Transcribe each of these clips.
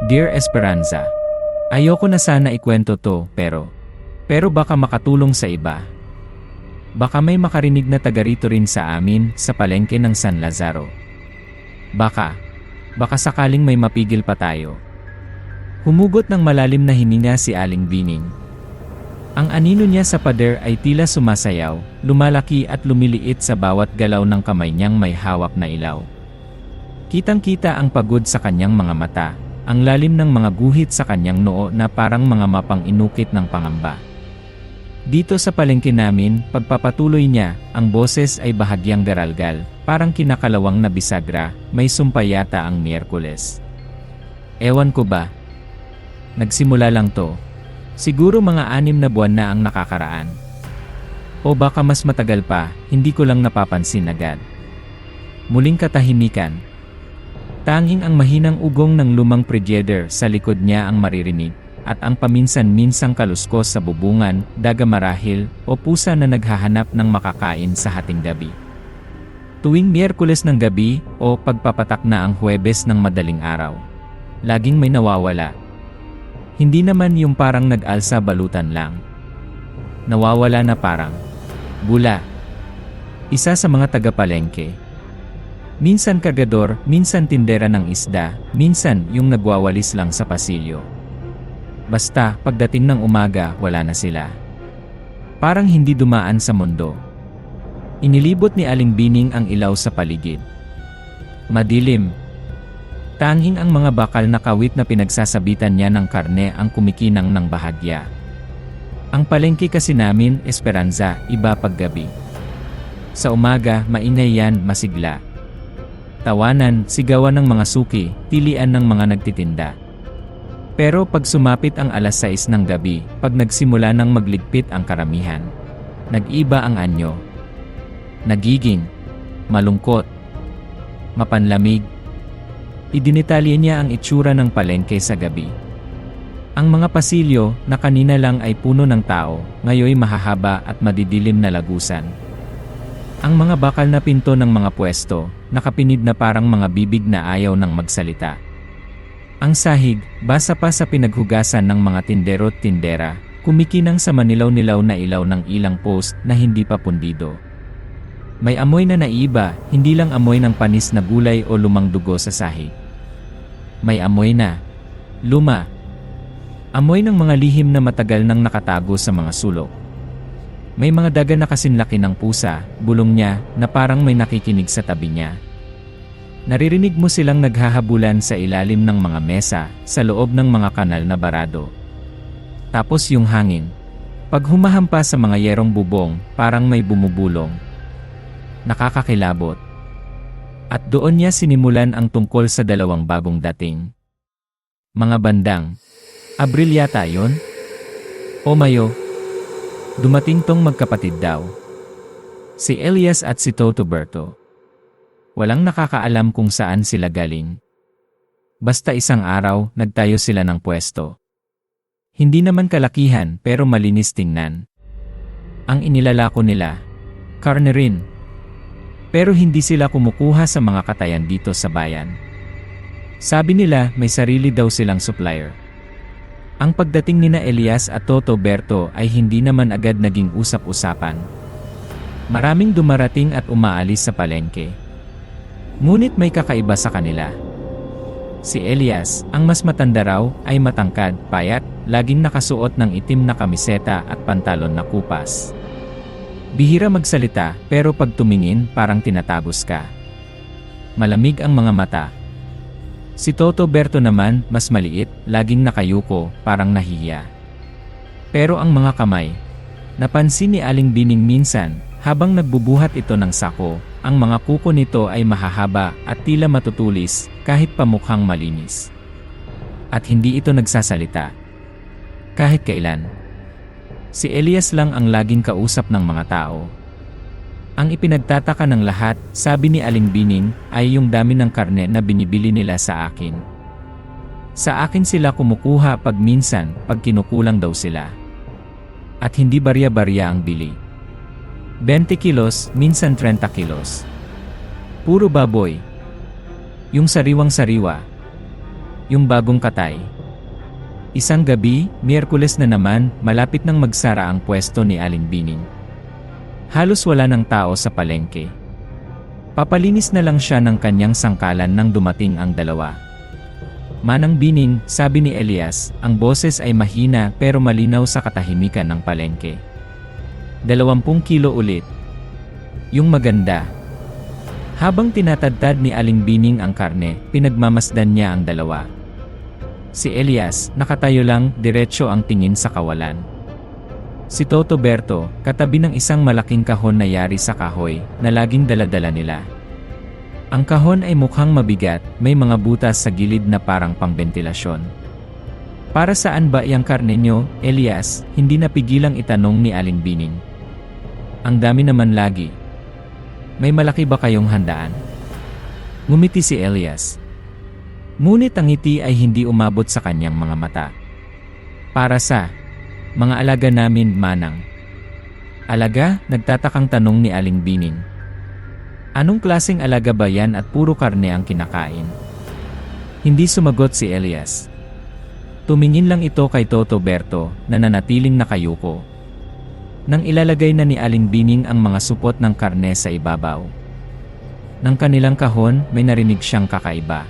Dear Esperanza, ayoko na sana ikwento to, pero baka makatulong sa iba. Baka may makarinig na taga rito rin sa amin sa palengke ng San Lazaro. Baka sakaling may mapigil pa tayo. Humugot ng malalim na hininga si Aling Bining. Ang anino niya sa pader ay tila sumasayaw, lumalaki at lumiliit sa bawat galaw ng kamay niyang may hawak na ilaw. Kitang-kita ang pagod sa kanyang mga mata, ang lalim ng mga guhit sa kanyang noo na parang mga mapang inukit ng pangamba. Dito sa palengke namin, pagpapatuloy niya, ang boses ay bahagyang garalgal, parang kinakalawang na bisagra, may sumpa yata ang Miyerkules. Ewan ko ba? Nagsimula lang to. Siguro mga 6 na buwan na ang nakakaraan. O baka mas matagal pa, hindi ko lang napapansin agad. Muling katahimikan. Tanging ang mahinang ugong ng lumang predyeder sa likod niya ang maririnig, at ang paminsan-minsang kaluskos sa bubungan, daga marahil, o pusa na naghahanap ng makakain sa hating gabi. Tuwing Miyerkules ng gabi, o pagpapatak na ang Huwebes ng madaling araw, laging may nawawala. Hindi naman yung parang nag-alsa balutan lang. Nawawala na parang bula. Isa sa mga taga-palengke. Minsan kargador, minsan tindera ng isda, minsan yung nagwawalis lang sa pasilyo. Basta, pagdating ng umaga, wala na sila. Parang hindi dumaan sa mundo. Inilibot ni Aling Bining ang ilaw sa paligid. Madilim. Tanging ang mga bakal na kawit na pinagsasabitan niya ng karne ang kumikinang ng bahagya. Ang palengke kasi namin, Esperanza, iba paggabi. Sa umaga, maingay yan, masigla. Tawanan, sigawan ng mga suki, tilian ng mga nagtitinda. Pero pag sumapit ang 6:00 ng gabi, pag nagsimula ng magligpit ang karamihan, nag-iba ang anyo. Nagiging malungkot, mapanlamig. Idinitalye niya ang itsura ng palengke sa gabi. Ang mga pasilyo na kanina lang ay puno ng tao, ngayoy mahahaba at madidilim na lagusan. Ang mga bakal na pinto ng mga pwesto, nakapinid na parang mga bibig na ayaw ng magsalita. Ang sahig, basa pa sa pinaghugasan ng mga tindero't tindera, kumikinang sa manilaw-nilaw na ilaw ng ilang post na hindi pa pundido. May amoy na naiba, hindi lang amoy ng panis na gulay o lumang dugo sa sahig. May amoy na luma. Amoy ng mga lihim na matagal nang nakatago sa mga sulok. May mga daga na kasinlaki ng pusa, bulong niya, na parang may nakikinig sa tabi niya. Naririnig mo silang naghahabulan sa ilalim ng mga mesa, sa loob ng mga kanal na barado. Tapos yung hangin. Pag humahampa sa mga yerong bubong, parang may bumubulong. Nakakakilabot. At doon niya sinimulan ang tungkol sa 2 bagong dating. Mga bandang, Abril yata yon? O Mayo? Dumating tong magkapatid daw. Si Elias at si Toto Berto. Walang nakakaalam kung saan sila galing. Basta isang araw, nagtayo sila ng pwesto. Hindi naman kalakihan pero malinis tingnan. Ang inilalako nila, karne rin. Pero hindi sila kumukuha sa mga katayan dito sa bayan. Sabi nila may sarili daw silang supplier. Ang pagdating nina Elias at Toto Berto ay hindi naman agad naging usap-usapan. Maraming dumarating at umaalis sa palengke. Ngunit may kakaiba sa kanila. Si Elias, ang mas matanda raw, ay matangkad, payat, laging nakasuot ng itim na kamiseta at pantalon na kupas. Bihira magsalita, pero pag tumingin, parang tinatagos ka. Malamig ang mga mata. Si Toto Berto naman, mas maliit, laging nakayuko, parang nahihiya. Pero ang mga kamay, napansin ni Aling Bining minsan, habang nagbubuhat ito ng sako, ang mga kuko nito ay mahahaba at tila matutulis, kahit pamukhang malinis. At hindi ito nagsasalita. Kahit kailan. Si Elias lang ang laging kausap ng mga tao. Ang ipinagtataka ng lahat, sabi ni Aling Bining, ay yung dami ng karne na binibili nila sa akin. Sa akin sila kumukuha pag minsan, pag kinukulang daw sila. At hindi barya-barya ang bili. 20 kilos, minsan 30 kilos. Puro baboy. Yung sariwang-sariwa. Yung bagong katay. Isang gabi, Miyerkules na naman, malapit nang magsara ang pwesto ni Aling Bining. Halos wala ng tao sa palengke. Papalinis na lang siya ng kanyang sangkalan nang dumating ang dalawa. Manang Bining, sabi ni Elias, ang boses ay mahina pero malinaw sa katahimikan ng palengke. 20 kilo ulit. Yung maganda. Habang tinatadtad ni Aling Bining ang karne, pinagmamasdan niya ang dalawa. Si Elias, nakatayo lang, diretso ang tingin sa kawalan. Si Toto Berto, katabi ng isang malaking kahon na yari sa kahoy, na laging daladala nila. Ang kahon ay mukhang mabigat, may mga butas sa gilid na parang pambentilasyon. Para saan ba iyang karne nyo, Elias? Hindi napigilang itanong ni Aling Bining. Ang dami naman lagi. May malaki ba kayong handaan? Ngumiti si Elias. Ngunit ang ngiti ay hindi umabot sa kanyang mga mata. Para sa mga alaga namin, Manang. Alaga? Nagtatakang tanong ni Aling Bining. Anong klaseng alaga ba yan at puro karne ang kinakain? Hindi sumagot si Elias. Tumingin lang ito kay Toto Berto na nanatiling nakayuko. Nang ilalagay na ni Aling Bining ang mga supot ng karne sa ibabaw ng kanilang kahon, may narinig siyang kakaiba.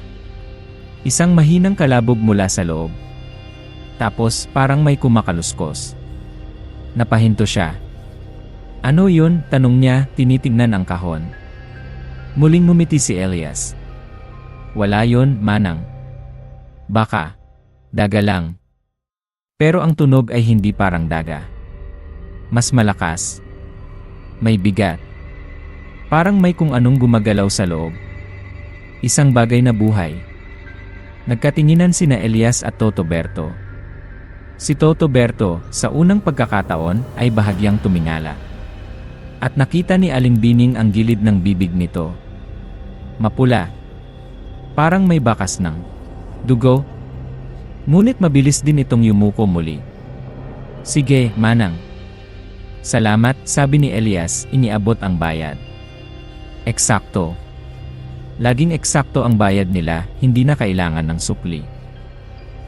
Isang mahinang kalabog mula sa loob. Tapos parang may kumakaluskos. Napahinto siya. Ano yun? Tanong niya, tinitignan ang kahon. Muling ngumiti si Elias. Wala yun, Manang. Baka daga lang. Pero ang tunog ay hindi parang daga. Mas malakas. May bigat. Parang may kung anong gumagalaw sa loob. Isang bagay na buhay. Nagkatinginan sina Elias at Toto Berto. Si Toto Berto, sa unang pagkakataon, ay bahagyang tumingala. At nakita ni Aling Bining ang gilid ng bibig nito. Mapula. Parang may bakas ng dugo. Ngunit mabilis din itong yumuko muli. Sige, Manang. Salamat, sabi ni Elias, iniabot ang bayad. Eksakto. Laging eksakto ang bayad nila, hindi na kailangan ng supli.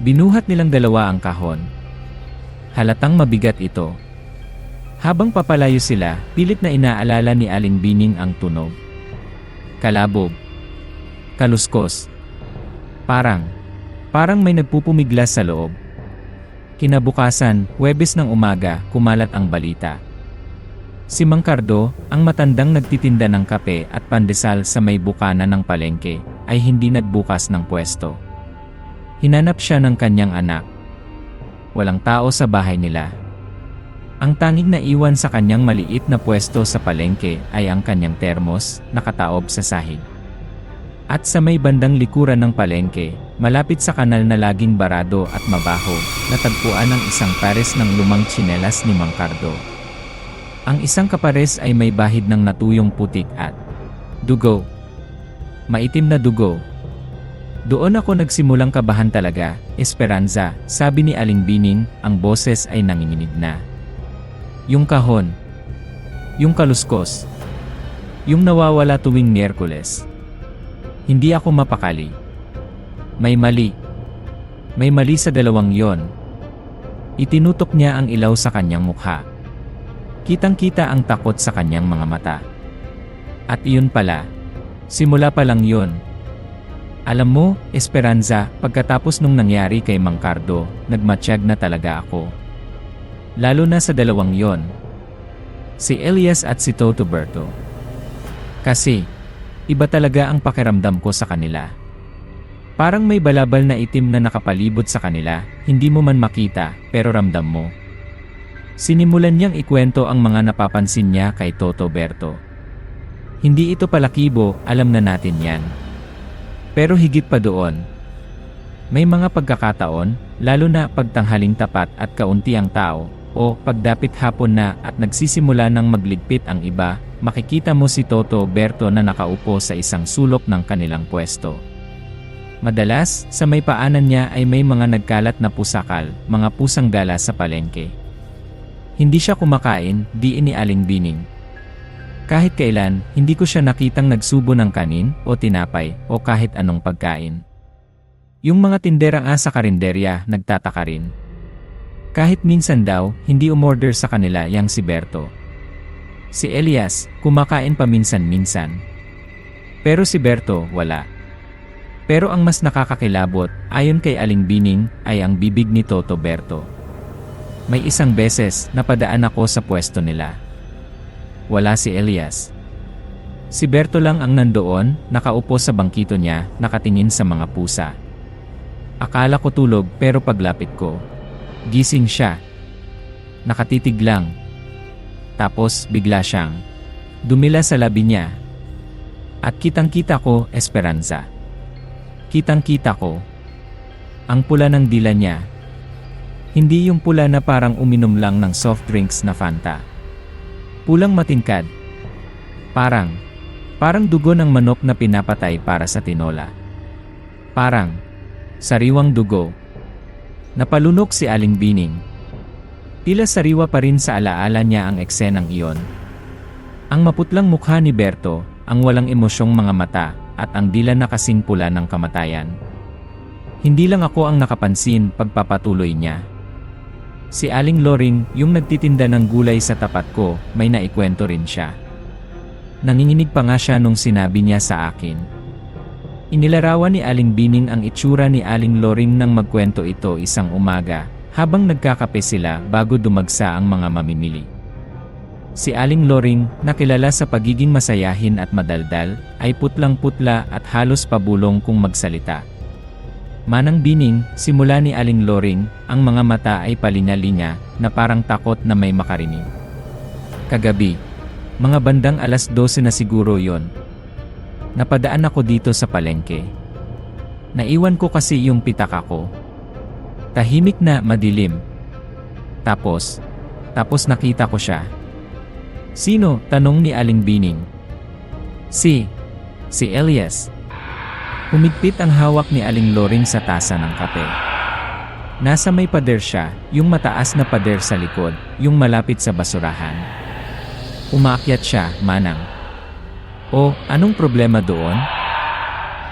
Binuhat nilang dalawa ang kahon. Halatang mabigat ito. Habang papalayo sila, pilit na inaalala ni Aling Bining ang tunog. Kalabog. Kaluskos. Parang may nagpupumiglas sa loob. Kinabukasan, Huwebes ng umaga, kumalat ang balita. Si Mang Cardo, ang matandang nagtitinda ng kape at pandesal sa may bukana ng palengke, ay hindi nagbukas ng pwesto. Hinanap siya ng kanyang anak. Walang tao sa bahay nila. Ang tanging naiwan sa kanyang maliit na pwesto sa palengke ay ang kanyang termos, nakataob sa sahig. At sa may bandang likuran ng palengke, malapit sa kanal na laging barado at mabaho, natagpuan ang isang pares ng lumang tsinelas ni Mang Cardo. Ang isang kapares ay may bahid ng natuyong putik at dugo. Maitim na dugo. Doon ako nagsimulang kabahan talaga, Esperanza, sabi ni Aling Bining, ang boses ay nanginginig na. Yung kahon. Yung kaluskos. Yung nawawala tuwing Miyerkules. Hindi ako mapakali. May mali. May mali sa dalawang yon. Itinutok niya ang ilaw sa kanyang mukha. Kitang-kita ang takot sa kanyang mga mata. At iyon pala. Simula pa lang yun. Alam mo, Esperanza, pagkatapos nung nangyari kay Mang Cardo, nagmatsyag na talaga ako. Lalo na sa dalawang yon. Si Elias at si Toto Berto. Kasi, iba talaga ang pakiramdam ko sa kanila. Parang may balabal na itim na nakapalibot sa kanila, hindi mo man makita, pero ramdam mo. Sinimulan niyang ikwento ang mga napapansin niya kay Toto Berto. Hindi ito palakibo, alam na natin yan. Pero higit pa doon. May mga pagkakataon, lalo na pagtanghaling tapat at kaunti ang tao, o pagdapit hapon na at nagsisimula ng magligpit ang iba, makikita mo si Toto Berto na nakaupo sa isang sulok ng kanilang pwesto. Madalas, sa may paanan niya ay may mga nagkalat na pusakal, mga pusang gala sa palengke. Hindi siya kumakain, diin ni Aling Bining. Kahit kailan, hindi ko siya nakitang nagsubo ng kanin, o tinapay, o kahit anong pagkain. Yung mga tinderang sa karinderya nagtataka rin. Kahit minsan daw, hindi umorder sa kanila yang si Berto. Si Elias, kumakain paminsan-minsan. Pero si Berto, wala. Pero ang mas nakakakilabot, ayon kay Aling Bining, ay ang bibig ni Toto Berto. May isang beses, napadaan ako sa pwesto nila. Wala si Elias. Si Berto lang ang nandoon, nakaupo sa bangkito niya, nakatingin sa mga pusa. Akala ko tulog pero paglapit ko, gising siya. Nakatitig lang. Tapos bigla siyang dumila sa labi niya. At kitang-kita ko, Esperanza. Kitang-kita ko ang pula ng dila niya. Hindi yung pula na parang uminom lang ng soft drinks na Fanta. Pulang matingkad. Parang dugo ng manok na pinapatay para sa tinola. Parang sariwang dugo. Napalunok si Aling Bining. Tila sariwa pa rin sa alaala niya ang eksenang iyon. Ang maputlang mukha ni Berto, ang walang emosyong mga mata, at ang dila na kasing pula ng kamatayan. Hindi lang ako ang nakapansin, pagpapatuloy niya. Si Aling Loring, yung nagtitinda ng gulay sa tapat ko, may naikwento rin siya. Nanginginig pa nga siya nung sinabi niya sa akin. Inilarawan ni Aling Bining ang itsura ni Aling Loring nang magkwento ito isang umaga, habang nagkakape sila bago dumagsa ang mga mamimili. Si Aling Loring, nakilala sa pagiging masayahin at madaldal, ay putlang-putla at halos pabulong kung magsalita. Manang Bining, simula ni Aling Loring, ang mga mata ay palinya-linya na parang takot na may makarinig. Kagabi, mga bandang 12:00 na siguro yon. Napadaan ako dito sa palengke. Naiwan ko kasi yung pitaka ko. Tahimik na madilim. Tapos nakita ko siya. Sino? Tanong ni Aling Bining. Si Elias. Humigpit ang hawak ni Aling Loring sa tasa ng kape. Nasa may pader siya, yung mataas na pader sa likod, yung malapit sa basurahan. Umaakyat siya, Manang. O, anong problema doon?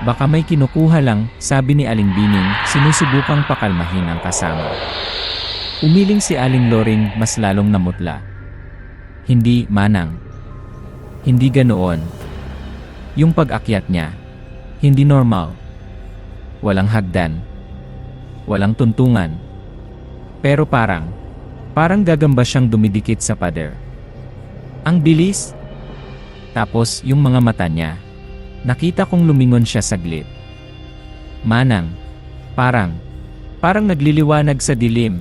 Baka may kinukuha lang, sabi ni Aling Bining, sinusubukang pakalmahin ang kasama. Umiling si Aling Loring, mas lalong namutla. Hindi, Manang. Hindi ganoon. Yung pag-akyat niya, hindi normal. Walang hagdan. Walang tuntungan. Pero parang gagamba siyang dumidikit sa pader. Ang bilis. Tapos yung mga mata niya. Nakita kong lumingon siya saglit. Manang, parang nagliliwanag sa dilim.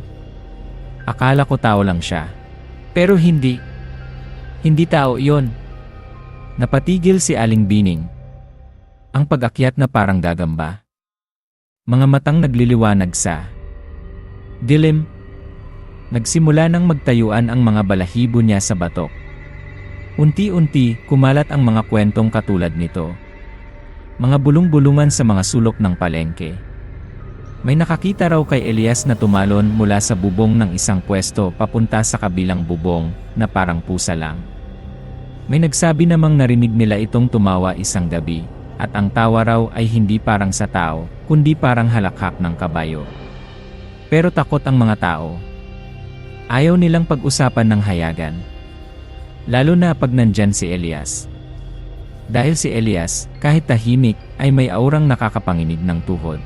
Akala ko tao lang siya. Pero hindi. Hindi tao yon. Napatigil si Aling Bining. Ang pag-akyat na parang gagamba. Mga matang nagliliwanag sa dilim. Nagsimula nang magtayuan ang mga balahibo niya sa batok. Unti-unti, kumalat ang mga kwentong katulad nito. Mga bulong-bulungan sa mga sulok ng palengke. May nakakita raw kay Elias na tumalon mula sa bubong ng isang pwesto papunta sa kabilang bubong, na parang pusa lang. May nagsabi namang narinig nila itong tumawa isang gabi, at ang tawa raw ay hindi parang sa tao, kundi parang halakhak ng kabayo. Pero takot ang mga tao. Ayaw nilang pag-usapan ng hayagan. Lalo na pag nandyan si Elias. Dahil si Elias, kahit tahimik, ay may aurang nakakapanginig ng tuhod.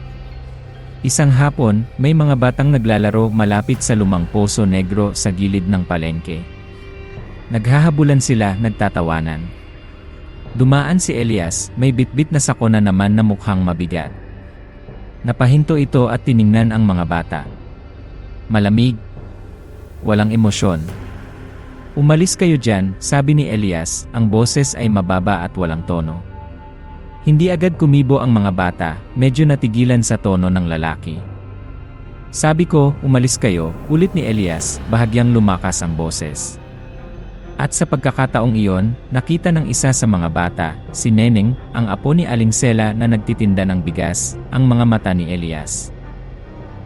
Isang hapon, may mga batang naglalaro malapit sa lumang poso negro sa gilid ng palengke. Naghahabulan sila, nagtatawanan. Dumaan si Elias, may bitbit na sako na naman na mukhang mabigat. Napahinto ito at tiningnan ang mga bata. Malamig. Walang emosyon. Umalis kayo dyan, sabi ni Elias, ang boses ay mababa at walang tono. Hindi agad kumibo ang mga bata, medyo natigilan sa tono ng lalaki. Sabi ko, umalis kayo, ulit ni Elias, bahagyang lumakas ang boses. At sa pagkakataong iyon, nakita ng isa sa mga bata, si Neneng, ang apo ni Aling Sela na nagtitinda ng bigas, ang mga mata ni Elias.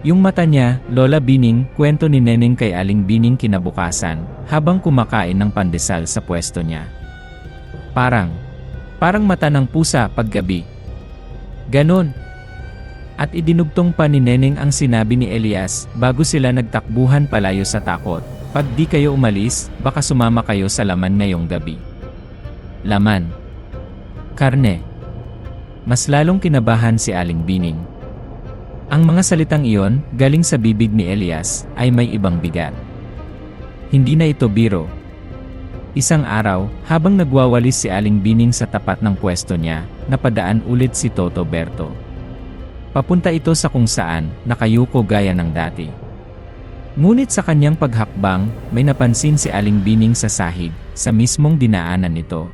Yung mata niya, Lola Bining, kwento ni Neneng kay Aling Bining kinabukasan, habang kumakain ng pandesal sa pwesto niya. Parang mata ng pusa paggabi. Ganon. At idinugtong pa ni Neneng ang sinabi ni Elias bago sila nagtakbuhan palayo sa takot. Pag di kayo umalis, baka sumama kayo sa laman ngayong gabi. Laman. Karne. Mas lalong kinabahan si Aling Bining. Ang mga salitang iyon, galing sa bibig ni Elias, ay may ibang bigat. Hindi na ito biro. Isang araw, habang nagwawalis si Aling Bining sa tapat ng pwesto niya, napadaan ulit si Toto Berto. Papunta ito sa kung saan, nakayuko gaya ng dati. Ngunit sa kanyang paghakbang, may napansin si Aling Bining sa sahig, sa mismong dinaanan nito.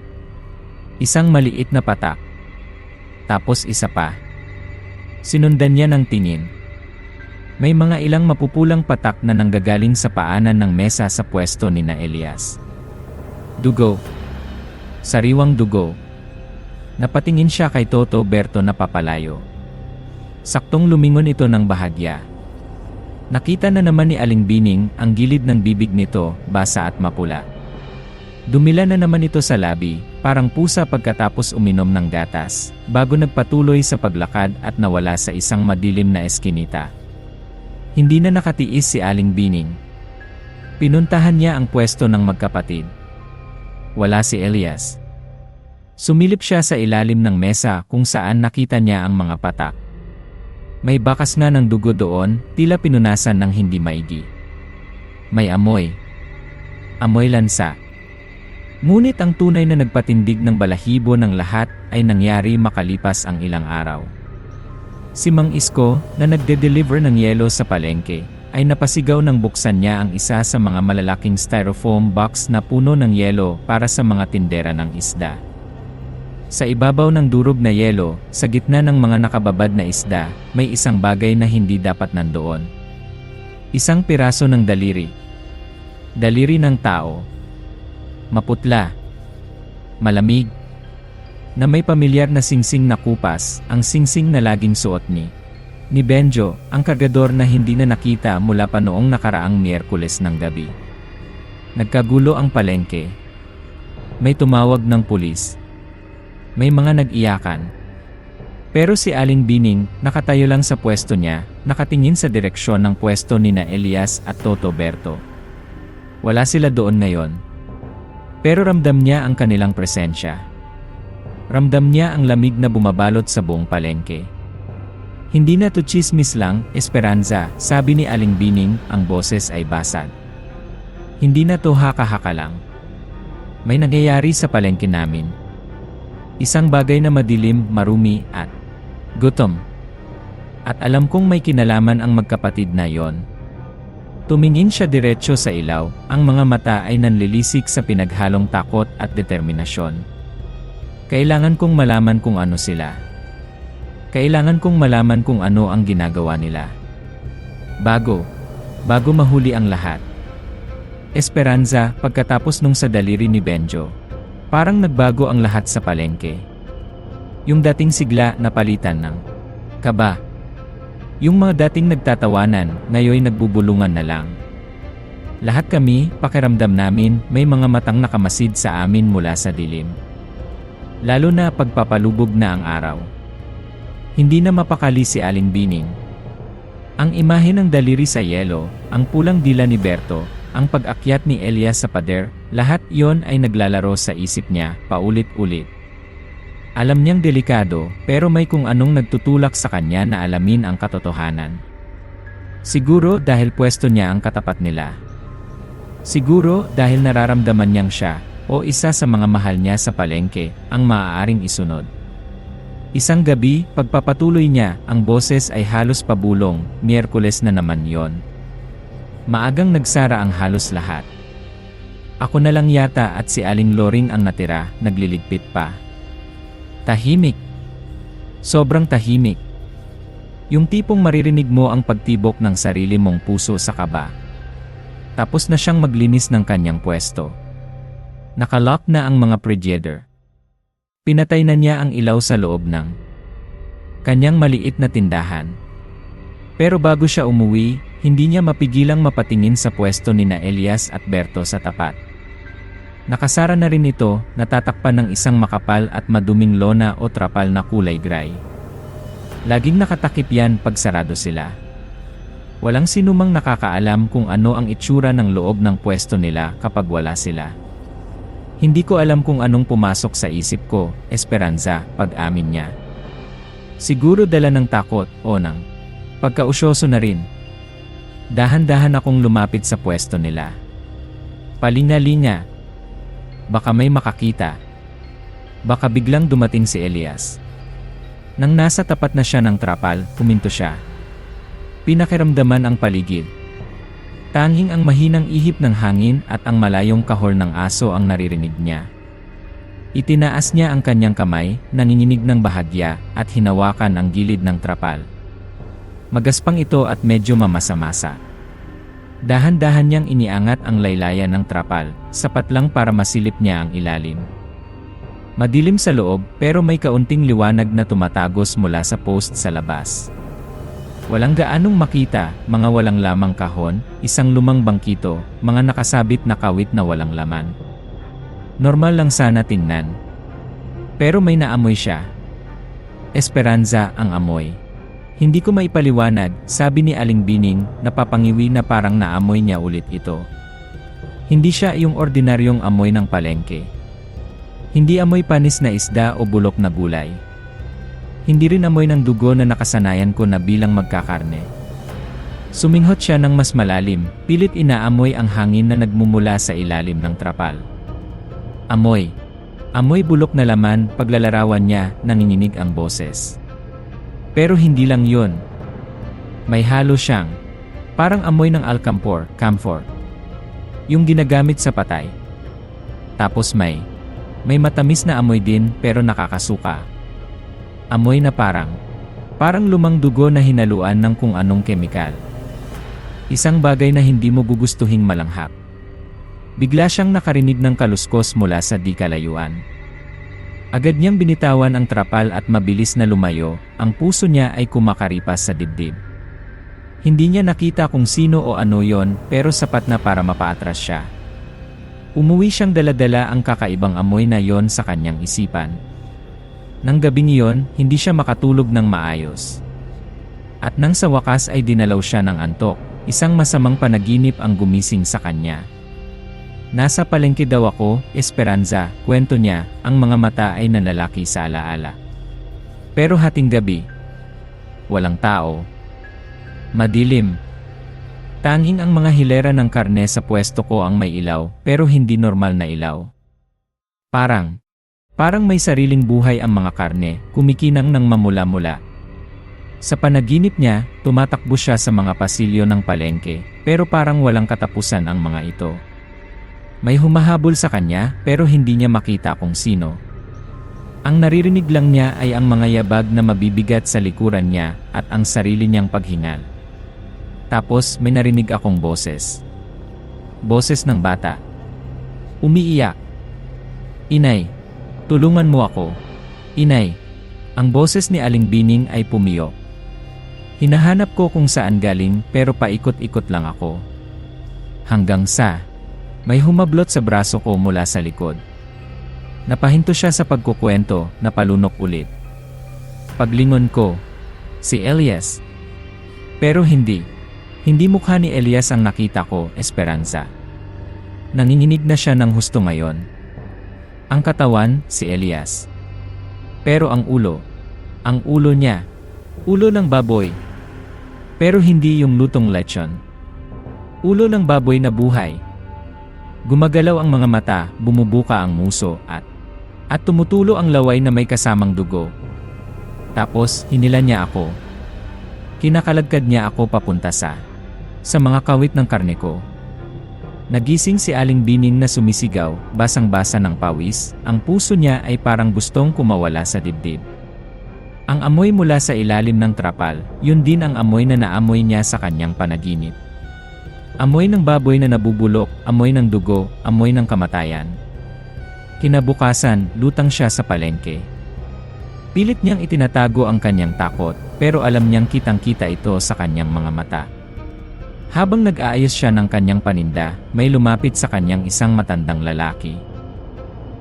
Isang maliit na patak. Tapos isa pa. Sinundan niya ng tingin. May mga ilang mapupulang patak na nanggagaling sa paanan ng mesa sa pwesto ni na Elias. Dugo. Sariwang dugo. Napatingin siya kay Toto Berto na papalayo. Saktong lumingon ito ng bahagya. Nakita na naman ni Aling Bining ang gilid ng bibig nito, basa at mapula. Dumila na naman ito sa labi, parang pusa pagkatapos uminom ng gatas, bago nagpatuloy sa paglakad at nawala sa isang madilim na eskinita. Hindi na nakatiis si Aling Bining. Pinuntahan niya ang pwesto ng magkapatid. Wala si Elias. Sumilip siya sa ilalim ng mesa kung saan nakita niya ang mga patak. May bakas nga ng dugo doon, tila pinunasan ng hindi maigi. May amoy. Amoy lansa. Ngunit ang tunay na nagpatindig ng balahibo ng lahat ay nangyari makalipas ang ilang araw. Si Mang Isko, na nagde-deliver ng yelo sa palengke, ay napasigaw nang buksan niya ang isa sa mga malalaking styrofoam box na puno ng yelo para sa mga tindera ng isda. Sa ibabaw ng durog na yelo, sa gitna ng mga nakababad na isda, may isang bagay na hindi dapat nandoon. Isang piraso ng daliri. Daliri ng tao. Maputla. Malamig. Na may pamilyar na singsing na kupas, ang singsing na laging suot ni Benjo, ang kargador na hindi na nakita mula pa noong nakaraang Miyerkules ng gabi. Nagkagulo ang palengke. May tumawag ng pulis. May mga nag-iyakan. Pero si Aling Bining, nakatayo lang sa pwesto niya, nakatingin sa direksyon ng pwesto ni na Elias at Toto Berto. Wala sila doon ngayon. Pero ramdam niya ang kanilang presensya. Ramdam niya ang lamig na bumabalot sa buong palengke. Hindi na to chismis lang, Esperanza, sabi ni Aling Bining, ang boses ay basag. Hindi na to haka-haka lang. May nangyayari sa palengke namin. Isang bagay na madilim, marumi, at gutom. At alam kong may kinalaman ang magkapatid na yon. Tumingin siya diretso sa ilaw, ang mga mata ay nanlilisik sa pinaghalong takot at determinasyon. Kailangan kong malaman kung ano sila. Kailangan kong malaman kung ano ang ginagawa nila. Bago mahuli ang lahat. Esperanza, pagkatapos nung sa daliri ni Benjo, parang nagbago ang lahat sa palengke. Yung dating sigla napalitan ng kaba. Yung mga dating nagtatawanan, ngayon nagbubulungan na lang. Lahat kami, pakiramdam namin, may mga matang nakamasid sa amin mula sa dilim. Lalo na pagpapalubog na ang araw. Hindi na mapakali si Aling Bining. Ang imahe ng daliri sa yelo, ang pulang dila ni Berto, ang pag-akyat ni Elias sa pader, lahat yon ay naglalaro sa isip niya, paulit-ulit. Alam niyang delikado, pero may kung anong nagtutulak sa kanya na alamin ang katotohanan. Siguro dahil pwesto niya ang katapat nila. Siguro dahil nararamdaman niyang siya, o isa sa mga mahal niya sa palengke, ang maaaring isunod. Isang gabi, pagpapatuloy niya, ang boses ay halos pabulong, Miyerkules na naman yon. Maagang nagsara ang halos lahat. Ako na lang yata at si Aling Loring ang natira, nagliligpit pa. Tahimik. Sobrang tahimik. Yung tipong maririnig mo ang pagtibok ng sarili mong puso sa kaba. Tapos na siyang maglinis ng kanyang pwesto. Nakalock na ang mga prejeeder. Pinatay na niya ang ilaw sa loob ng kanyang maliit na tindahan. Pero bago siya umuwi, hindi niya mapigilang mapatingin sa pwesto ni na Elias at Berto sa tapat. Nakasara na rin ito, natatakpan ng isang makapal at maduming lona o trapal na kulay gray. Laging nakatakip yan pag sarado sila. Walang sinumang nakakaalam kung ano ang itsura ng loob ng pwesto nila kapag wala sila. Hindi ko alam kung anong pumasok sa isip ko, Esperanza, pag-amin niya. Siguro dala ng takot o ng pagkausyoso na rin. Dahan-dahan akong lumapit sa pwesto nila. Palinga-linga. Baka may makakita. Baka biglang dumating si Elias. Nang nasa tapat na siya ng trapal, huminto siya. Pinakiramdaman ang paligid. Tanging ang mahinang ihip ng hangin at ang malayong kahol ng aso ang naririnig niya. Itinaas niya ang kanyang kamay, nanginginig ng bahagya, at hinawakan ang gilid ng trapal. Magaspang ito at medyo mamasa-masa. Dahan-dahan niyang iniangat ang laylayan ng trapal, sapat lang para masilip niya ang ilalim. Madilim sa loob, pero may kaunting liwanag na tumatagos mula sa post sa labas. Walang gaanong makita, mga walang lamang kahon, isang lumang bangkito, mga nakasabit na kawit na walang laman. Normal lang sana tingnan. Pero may naamoy siya. Esperanza ang amoy. Hindi ko maipaliwanag, sabi ni Aling Bining, napapangiwi na parang naamoy niya ulit ito. Hindi siya yung ordinaryong amoy ng palengke. Hindi amoy panis na isda o bulok na gulay. Hindi rin amoy ng dugo na nakasanayan ko na bilang magkakarne. Suminghot siya ng mas malalim, pilit inaamoy ang hangin na nagmumula sa ilalim ng trapal. Amoy. Amoy bulok na laman, paglalarawan niya, nanginginig ang boses. Pero hindi lang yun. May halo siyang, parang amoy ng camphor. Yung ginagamit sa patay. Tapos may matamis na amoy din pero nakakasuka. Amoy na parang lumang dugo na hinaluan ng kung anong kemikal. Isang bagay na hindi mo gugustuhing malanghap. Bigla siyang nakarinig ng kaluskos mula sa di kalayuan. Agad niyang binitawan ang trapal at mabilis na lumayo, ang puso niya ay kumakaripas sa dibdib. Hindi niya nakita kung sino o ano yon, pero sapat na para mapaatras siya. Umuwi siyang daladala ang kakaibang amoy na yon sa kanyang isipan. Nang gabing iyon, hindi siya makatulog ng maayos. At nang sa wakas ay dinalaw siya ng antok, isang masamang panaginip ang gumising sa kanya. Nasa palengke daw ako, Esperanza, kwento niya, ang mga mata ay nanlalaki sa alaala. Pero hating gabi, walang tao. Madilim. Tanging ang mga hilera ng karne sa pwesto ko ang may ilaw, pero hindi normal na ilaw. Parang may sariling buhay ang mga karne, kumikinang ng mamula-mula. Sa panaginip niya, tumatakbo siya sa mga pasilyo ng palengke, pero parang walang katapusan ang mga ito. May humahabol sa kanya, pero hindi niya makita kung sino. Ang naririnig lang niya ay ang mga yabag na mabibigat sa likuran niya at ang sarili niyang paghingal. Tapos may narinig akong boses. Boses ng bata. Umiiyak. Inay, tulungan mo ako. Inay. Ang boses ni Aling Bining ay pumiyok. Hinahanap ko kung saan galing pero paikot-ikot lang ako. Hanggang sa may humablot sa braso ko mula sa likod. Napahinto siya sa pagkukwento, napalunok ulit. Paglingon ko, si Elias. Pero hindi mukha ni Elias ang nakita ko, Esperanza. Nanginginig na siya ng husto ngayon. Ang katawan, si Elias. Pero ang ulo niya, ulo ng baboy. Pero hindi yung lutong lechon. Ulo ng baboy na buhay. Gumagalaw ang mga mata, bumubuka ang muso at tumutulo ang laway na may kasamang dugo. Tapos, hinila niya ako. Kinakalagkad niya ako papunta sa mga kawit ng karne ko. Nagising si Aling Bining na sumisigaw, basang-basa ng pawis, ang puso niya ay parang gustong kumawala sa dibdib. Ang amoy mula sa ilalim ng trapal, yun din ang amoy na naamoy niya sa kanyang panaginip. Amoy ng baboy na nabubulok, amoy ng dugo, amoy ng kamatayan. Kinabukasan, lutang siya sa palengke. Pilit niyang itinatago ang kanyang takot, pero alam niyang kitang-kita ito sa kanyang mga mata. Habang nag-aayos siya ng kanyang paninda, may lumapit sa kanyang isang matandang lalaki.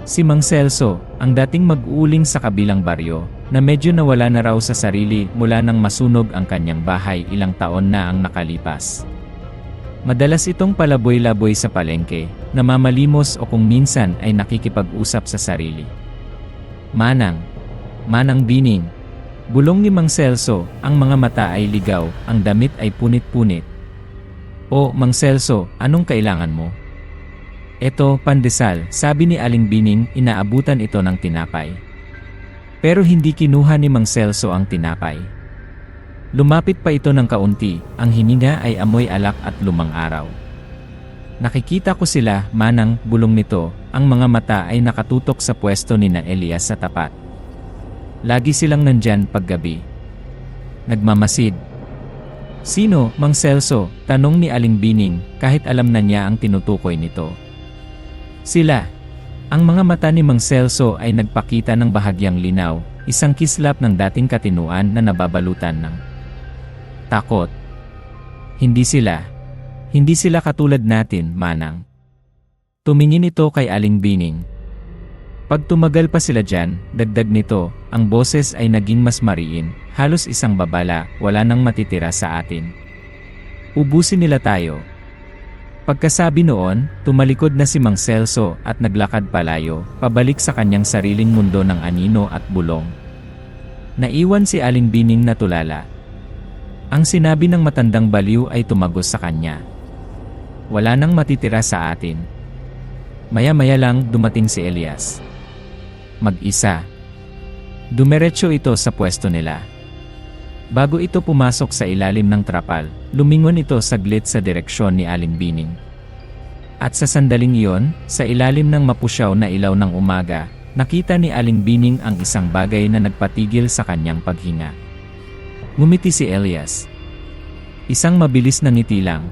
Si Mang Celso, ang dating mag-uuling sa kabilang baryo, na medyo nawala na raw sa sarili mula nang masunog ang kanyang bahay ilang taon na ang nakalipas. Madalas itong palaboy-laboy sa palengke, namamalimos o kung minsan ay nakikipag-usap sa sarili. Manang Bining. Bulong ni Mang Celso, ang mga mata ay ligaw, ang damit ay punit-punit. O, Mang Celso, anong kailangan mo? Eto, pandesal, sabi ni Aling Bining, inaabutan ito ng tinapay. Pero hindi kinuha ni Mang Celso ang tinapay. Lumapit pa ito ng kaunti, ang hininga ay amoy alak at lumang araw. Nakikita ko sila, Manang, bulong nito, ang mga mata ay nakatutok sa pwesto ni na Elias sa tapat. Lagi silang nandyan paggabi. Nagmamasid. Sino, Mang Celso? Tanong ni Aling Bining, kahit alam na niya ang tinutukoy nito. Sila. Ang mga mata ni Mang Celso ay nagpakita ng bahagyang linaw, isang kislap ng dating katinuan na nababalutan ng takot. Hindi sila katulad natin, Manang. Tumingin ito kay Aling Bining. Pag tumagal pa sila dyan, dagdag nito, ang boses ay naging mas mariin, halos isang babala, wala nang matitira sa atin. Ubusin nila tayo. Pagkasabi noon, tumalikod na si Mang Celso at naglakad palayo, pabalik sa kanyang sariling mundo ng anino at bulong. Naiwan si Aling Bining na tulala. Ang sinabi ng matandang baliw ay tumagos sa kanya. Wala nang matitira sa atin. Maya-maya lang dumating si Elias. Mag-isa. Dumiretso ito sa pwesto nila. Bago ito pumasok sa ilalim ng trapal, lumingon ito saglit sa direksyon ni Aling Bining. At sa sandaling iyon, sa ilalim ng mapusyaw na ilaw ng umaga, nakita ni Aling Bining ang isang bagay na nagpatigil sa kanyang paghinga. Ngumiti si Elias. Isang mabilis na ngiti lang.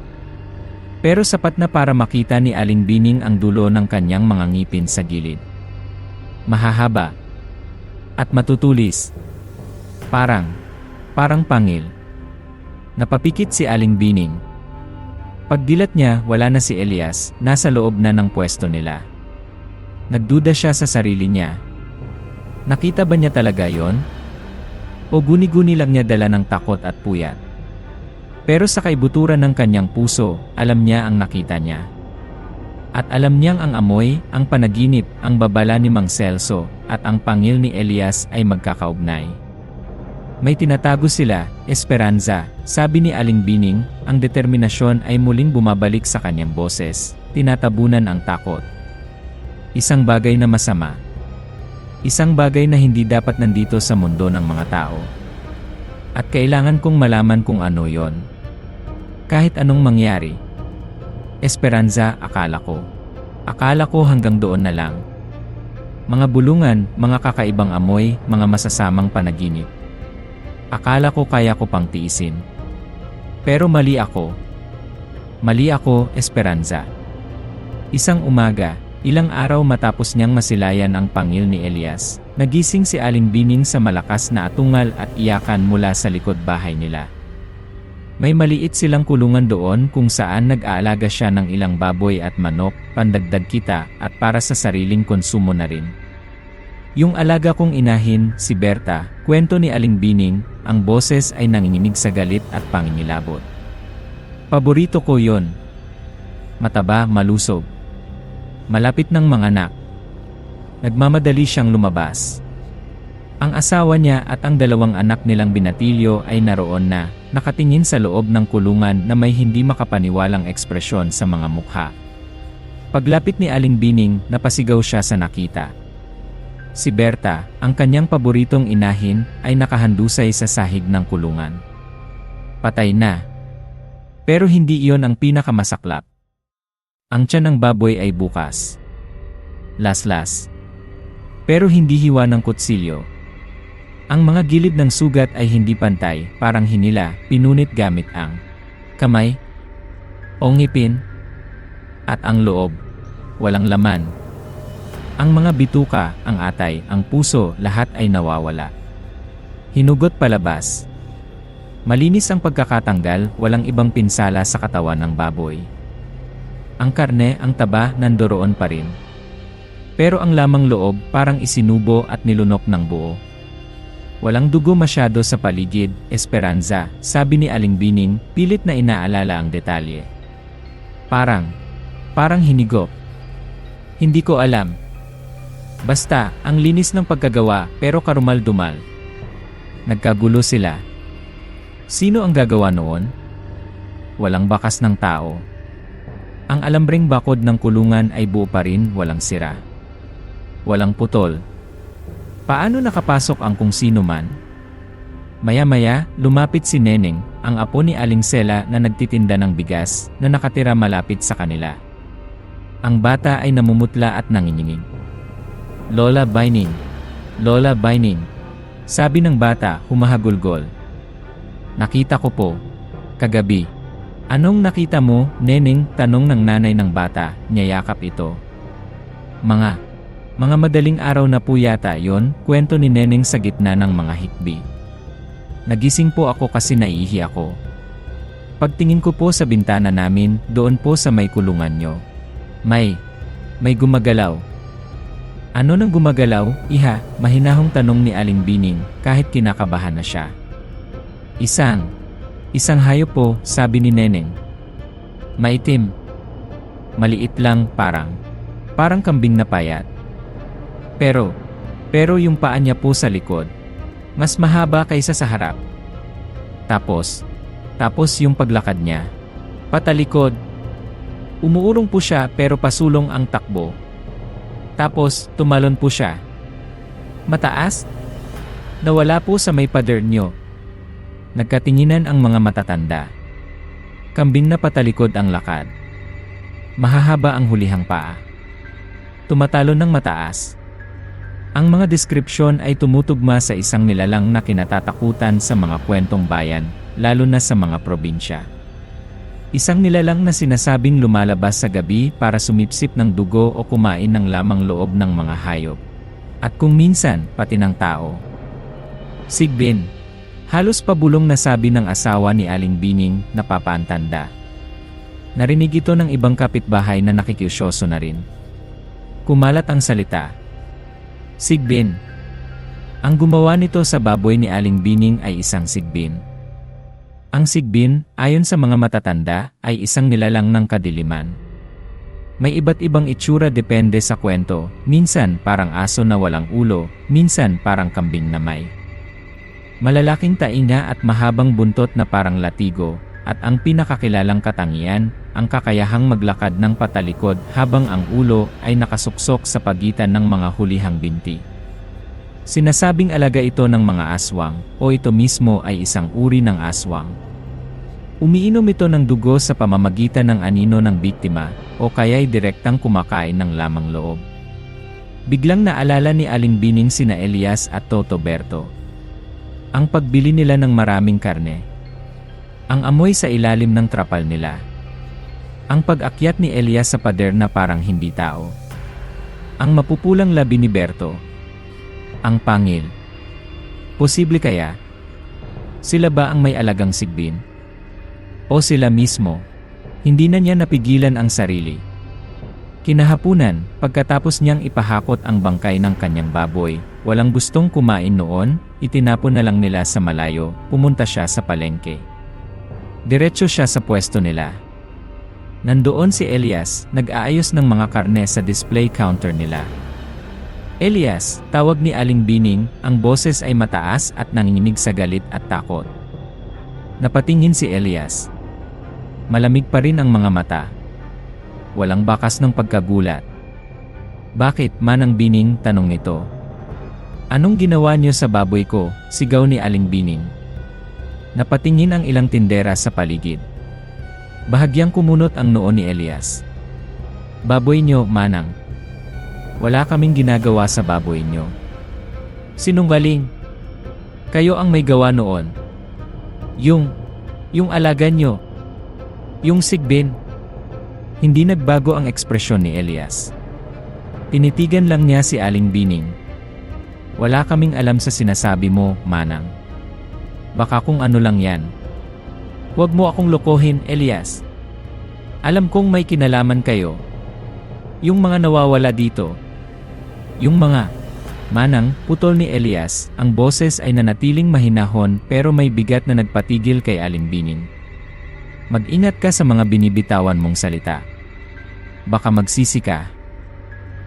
Pero sapat na para makita ni Aling Bining ang dulo ng kanyang mga ngipin sa gilid. Mahahaba. At matutulis. Parang pangil. Napapikit si Aling Bining. Pagdilat niya, wala na si Elias, nasa loob na ng pwesto nila. Nagduda siya sa sarili niya. Nakita ba niya talaga yon? O guni-guni lang niya dala ng takot at puyat? Pero sa kaibuturan ng kanyang puso, alam niya ang nakita niya. At alam niyang ang amoy, ang panaginip, ang babala ni Mang Celso, at ang pangil ni Elias ay magkakaugnay. May tinatago sila, Esperanza, sabi ni Aling Bining, ang determinasyon ay muling bumabalik sa kanyang boses, tinatabunan ang takot. Isang bagay na masama. Isang bagay na hindi dapat nandito sa mundo ng mga tao. At kailangan kong malaman kung ano yon. Kahit anong mangyari. Esperanza, akala ko hanggang doon na lang. Mga bulungan, mga kakaibang amoy, mga masasamang panaginip. Akala ko kaya ko pang tiisin. Pero mali ako. Mali ako, Esperanza. Isang umaga, ilang araw matapos niyang masilayan ang pangil ni Elias, nagising si Aling Bining sa malakas na atungal at iyakan mula sa likod bahay nila. May maliit silang kulungan doon kung saan nag-aalaga siya ng ilang baboy at manok, pandagdag kita, at para sa sariling konsumo na rin. Yung alaga kong inahin, si Berta, kwento ni Aling Bining, ang boses ay nanginginig sa galit at pangingilabot. Paborito ko yon. Mataba, malusog. Malapit ng manganak. Nagmamadali siyang lumabas. Ang asawa niya at ang dalawang anak nilang binatilyo ay naroon na, nakatingin sa loob ng kulungan na may hindi makapaniwalang ekspresyon sa mga mukha. Paglapit ni Aling Bining, napasigaw siya sa nakita. Si Berta, ang kanyang paboritong inahin, ay nakahandusay sa sahig ng kulungan. Patay na. Pero hindi iyon ang pinakamasaklap. Ang tiyan ng baboy ay bukas. Laslas. Pero hindi hiwa ng kutsilyo. Ang mga gilid ng sugat ay hindi pantay, parang hinila, pinunit gamit ang kamay, o ngipin, at ang loob. Walang laman. Ang mga bituka, ang atay, ang puso, lahat ay nawawala. Hinugot palabas. Malinis ang pagkakatanggal, walang ibang pinsala sa katawan ng baboy. Ang karne, ang taba, nandoroon pa rin. Pero ang lamang loob, parang isinubo at nilunok ng buo. Walang dugo masyado sa paligid, Esperanza, sabi ni Aling Bining, pilit na inaalala ang detalye. Parang hinigop. Hindi ko alam. Basta, ang linis ng pagkagawa, pero karumal-dumal. Nagkagulo sila. Sino ang gagawa noon? Walang bakas ng tao. Ang alambreng bakod ng kulungan ay buo pa rin, walang sira. Walang putol. Paano nakapasok ang kung sino man? Maya-maya, lumapit si Neneng, ang apo ni Aling Sela na nagtitinda ng bigas, na nakatira malapit sa kanila. Ang bata ay namumutla at nanginginig. Lola Bining. Lola Bining. Sabi ng bata, humahagulgol. Nakita ko po. Kagabi. Anong nakita mo, Neneng? Tanong ng nanay ng bata, niyayakap ito. Mga madaling araw na po yata yon, kwento ni Neneng sa gitna ng mga hikbi. Nagising po ako kasi naiihi ako. Pagtingin ko po sa bintana namin, doon po sa may kulungan nyo. May gumagalaw. Ano nang gumagalaw, iha? Mahinahong tanong ni Aling Bining, kahit kinakabahan na siya. Isang hayop po, sabi ni Neneng. Maitim. Maliit lang, parang kambing na payat. Pero yung paa niya po sa likod, mas mahaba kaysa sa harap. Tapos yung paglakad niya, patalikod. Umuurong po siya pero pasulong ang takbo. Tapos tumalon po siya. Mataas? Nawala po sa may pader niyo. Nagkatinginan ang mga matatanda. Kambing na patalikod ang lakad. Mahahaba ang hulihang paa. Tumatalon ng mataas. Ang mga deskripsyon ay tumutugma sa isang nilalang na kinatatakutan sa mga kwentong bayan, lalo na sa mga probinsya. Isang nilalang na sinasabing lumalabas sa gabi para sumipsip ng dugo o kumain ng lamang loob ng mga hayop. At kung minsan, pati ng tao. Sigbin. Halos pabulong na sabi ng asawa ni Aling Bining, napapaantanda. Narinig ito ng ibang kapitbahay na nakikiusyoso na rin. Kumalat ang salita. Sigbin. Ang gumawa nito sa baboy ni Aling Bining ay isang sigbin. Ang sigbin, ayon sa mga matatanda, ay isang nilalang ng kadiliman. May iba't ibang itsura depende sa kwento, minsan parang aso na walang ulo, minsan parang kambing na may malalaking tainga at mahabang buntot na parang latigo, at ang pinakakilalang katangian, ang kakayahang maglakad ng patalikod habang ang ulo ay nakasuksok sa pagitan ng mga hulihang binti. Sinasabing alaga ito ng mga aswang, o ito mismo ay isang uri ng aswang. Umiinom ito ng dugo sa pamamagitan ng anino ng biktima, o kaya'y direktang kumakain ng lamang loob. Biglang naalala ni Aling Bining sina Elias at Toto Berto. Ang pagbili nila ng maraming karne. Ang amoy sa ilalim ng trapal nila. Ang pag-akyat ni Elias sa pader na parang hindi tao. Ang mapupulang labi ni Berto. Ang pangil. Posible kaya? Sila ba ang may alagang sigbin? O sila mismo? Hindi na niya napigilan ang sarili. Kinahapunan, pagkatapos niyang ipahakot ang bangkay ng kanyang baboy, walang gustong kumain noon, itinapon na lang nila sa malayo, pumunta siya sa palengke. Diretso siya sa pwesto nila. Nandoon si Elias, nag-aayos ng mga karne sa display counter nila. Elias, tawag ni Aling Bining, ang boses ay mataas at nanginginig sa galit at takot. Napatingin si Elias. Malamig pa rin ang mga mata. Walang bakas ng pagkagulat. Bakit, Manang Bining? Tanong nito. Anong ginawa niyo sa baboy ko? Sigaw ni Aling Bining. Napatingin ang ilang tindera sa paligid. Bahagyang kumunot ang noo ni Elias. Baboy niyo, Manang. Wala kaming ginagawa sa baboy niyo. Sinungaling. Kayo ang may gawa noon. Yung alaga niyo. Yung sigbin. Hindi nagbago ang ekspresyon ni Elias. Tinitigan lang niya si Aling Bining. Wala kaming alam sa sinasabi mo, Manang. Baka kung ano lang yan. Huwag mo akong lokohin, Elias. Alam kong may kinalaman kayo. Yung mga nawawala dito. Yung mga Manang, putol ni Elias, ang boses ay nanatiling mahinahon pero may bigat na nagpatigil kay Aling Bining. Mag-ingat ka sa mga binibitawan mong salita. Baka magsisi ka.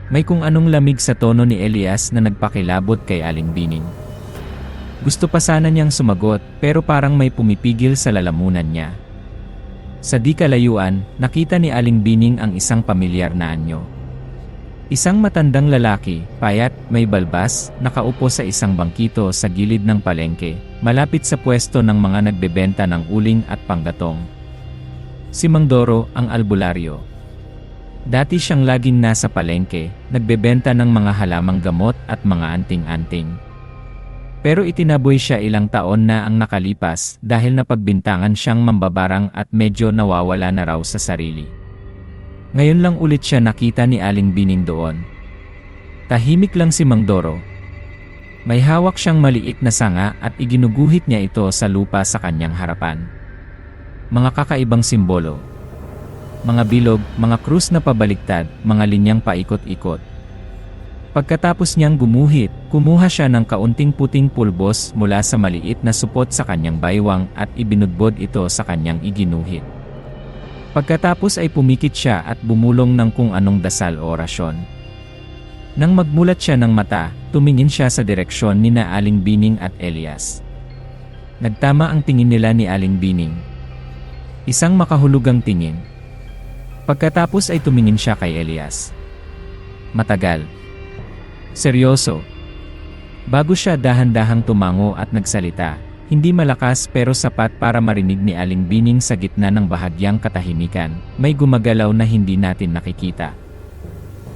May kung anong lamig sa tono ni Elias na nagpakilabot kay Aling Bining. Gusto pa sana niyang sumagot pero parang may pumipigil sa lalamunan niya. Sa di kalayuan, nakita ni Aling Bining ang isang pamilyar na anyo. Isang matandang lalaki, payat, may balbas, nakaupo sa isang bangkito sa gilid ng palengke, malapit sa pwesto ng mga nagbebenta ng uling at panggatong. Si Mang Doro, ang albularyo. Dati siyang laging nasa palengke, nagbebenta ng mga halamang gamot at mga anting-anting. Pero itinaboy siya ilang taon na ang nakalipas dahil napagbintangan siyang mambabarang at medyo nawawala na raw sa sarili. Ngayon lang ulit siya nakita ni Aling Bining doon. Tahimik lang si Mang Doro. May hawak siyang maliit na sanga at iginuguhit niya ito sa lupa sa kanyang harapan. Mga kakaibang simbolo. Mga bilog, mga krus na pabaliktad, mga linyang paikot-ikot. Pagkatapos niyang gumuhit, kumuha siya ng kaunting puting pulbos mula sa maliit na supot sa kanyang baywang at ibinudbod ito sa kanyang iginuhit. Pagkatapos ay pumikit siya at bumulong ng kung anong dasal o orasyon. Nang magmulat siya ng mata, tumingin siya sa direksyon ni na Aling Bining at Elias. Nagtama ang tingin nila ni Aling Bining. Isang makahulugang tingin. Pagkatapos ay tumingin siya kay Elias. Matagal. Seryoso. Bago siya dahan-dahang tumango at nagsalita, hindi malakas pero sapat para marinig ni Aling Bining sa gitna ng bahagyang katahimikan, may gumagalaw na hindi natin nakikita.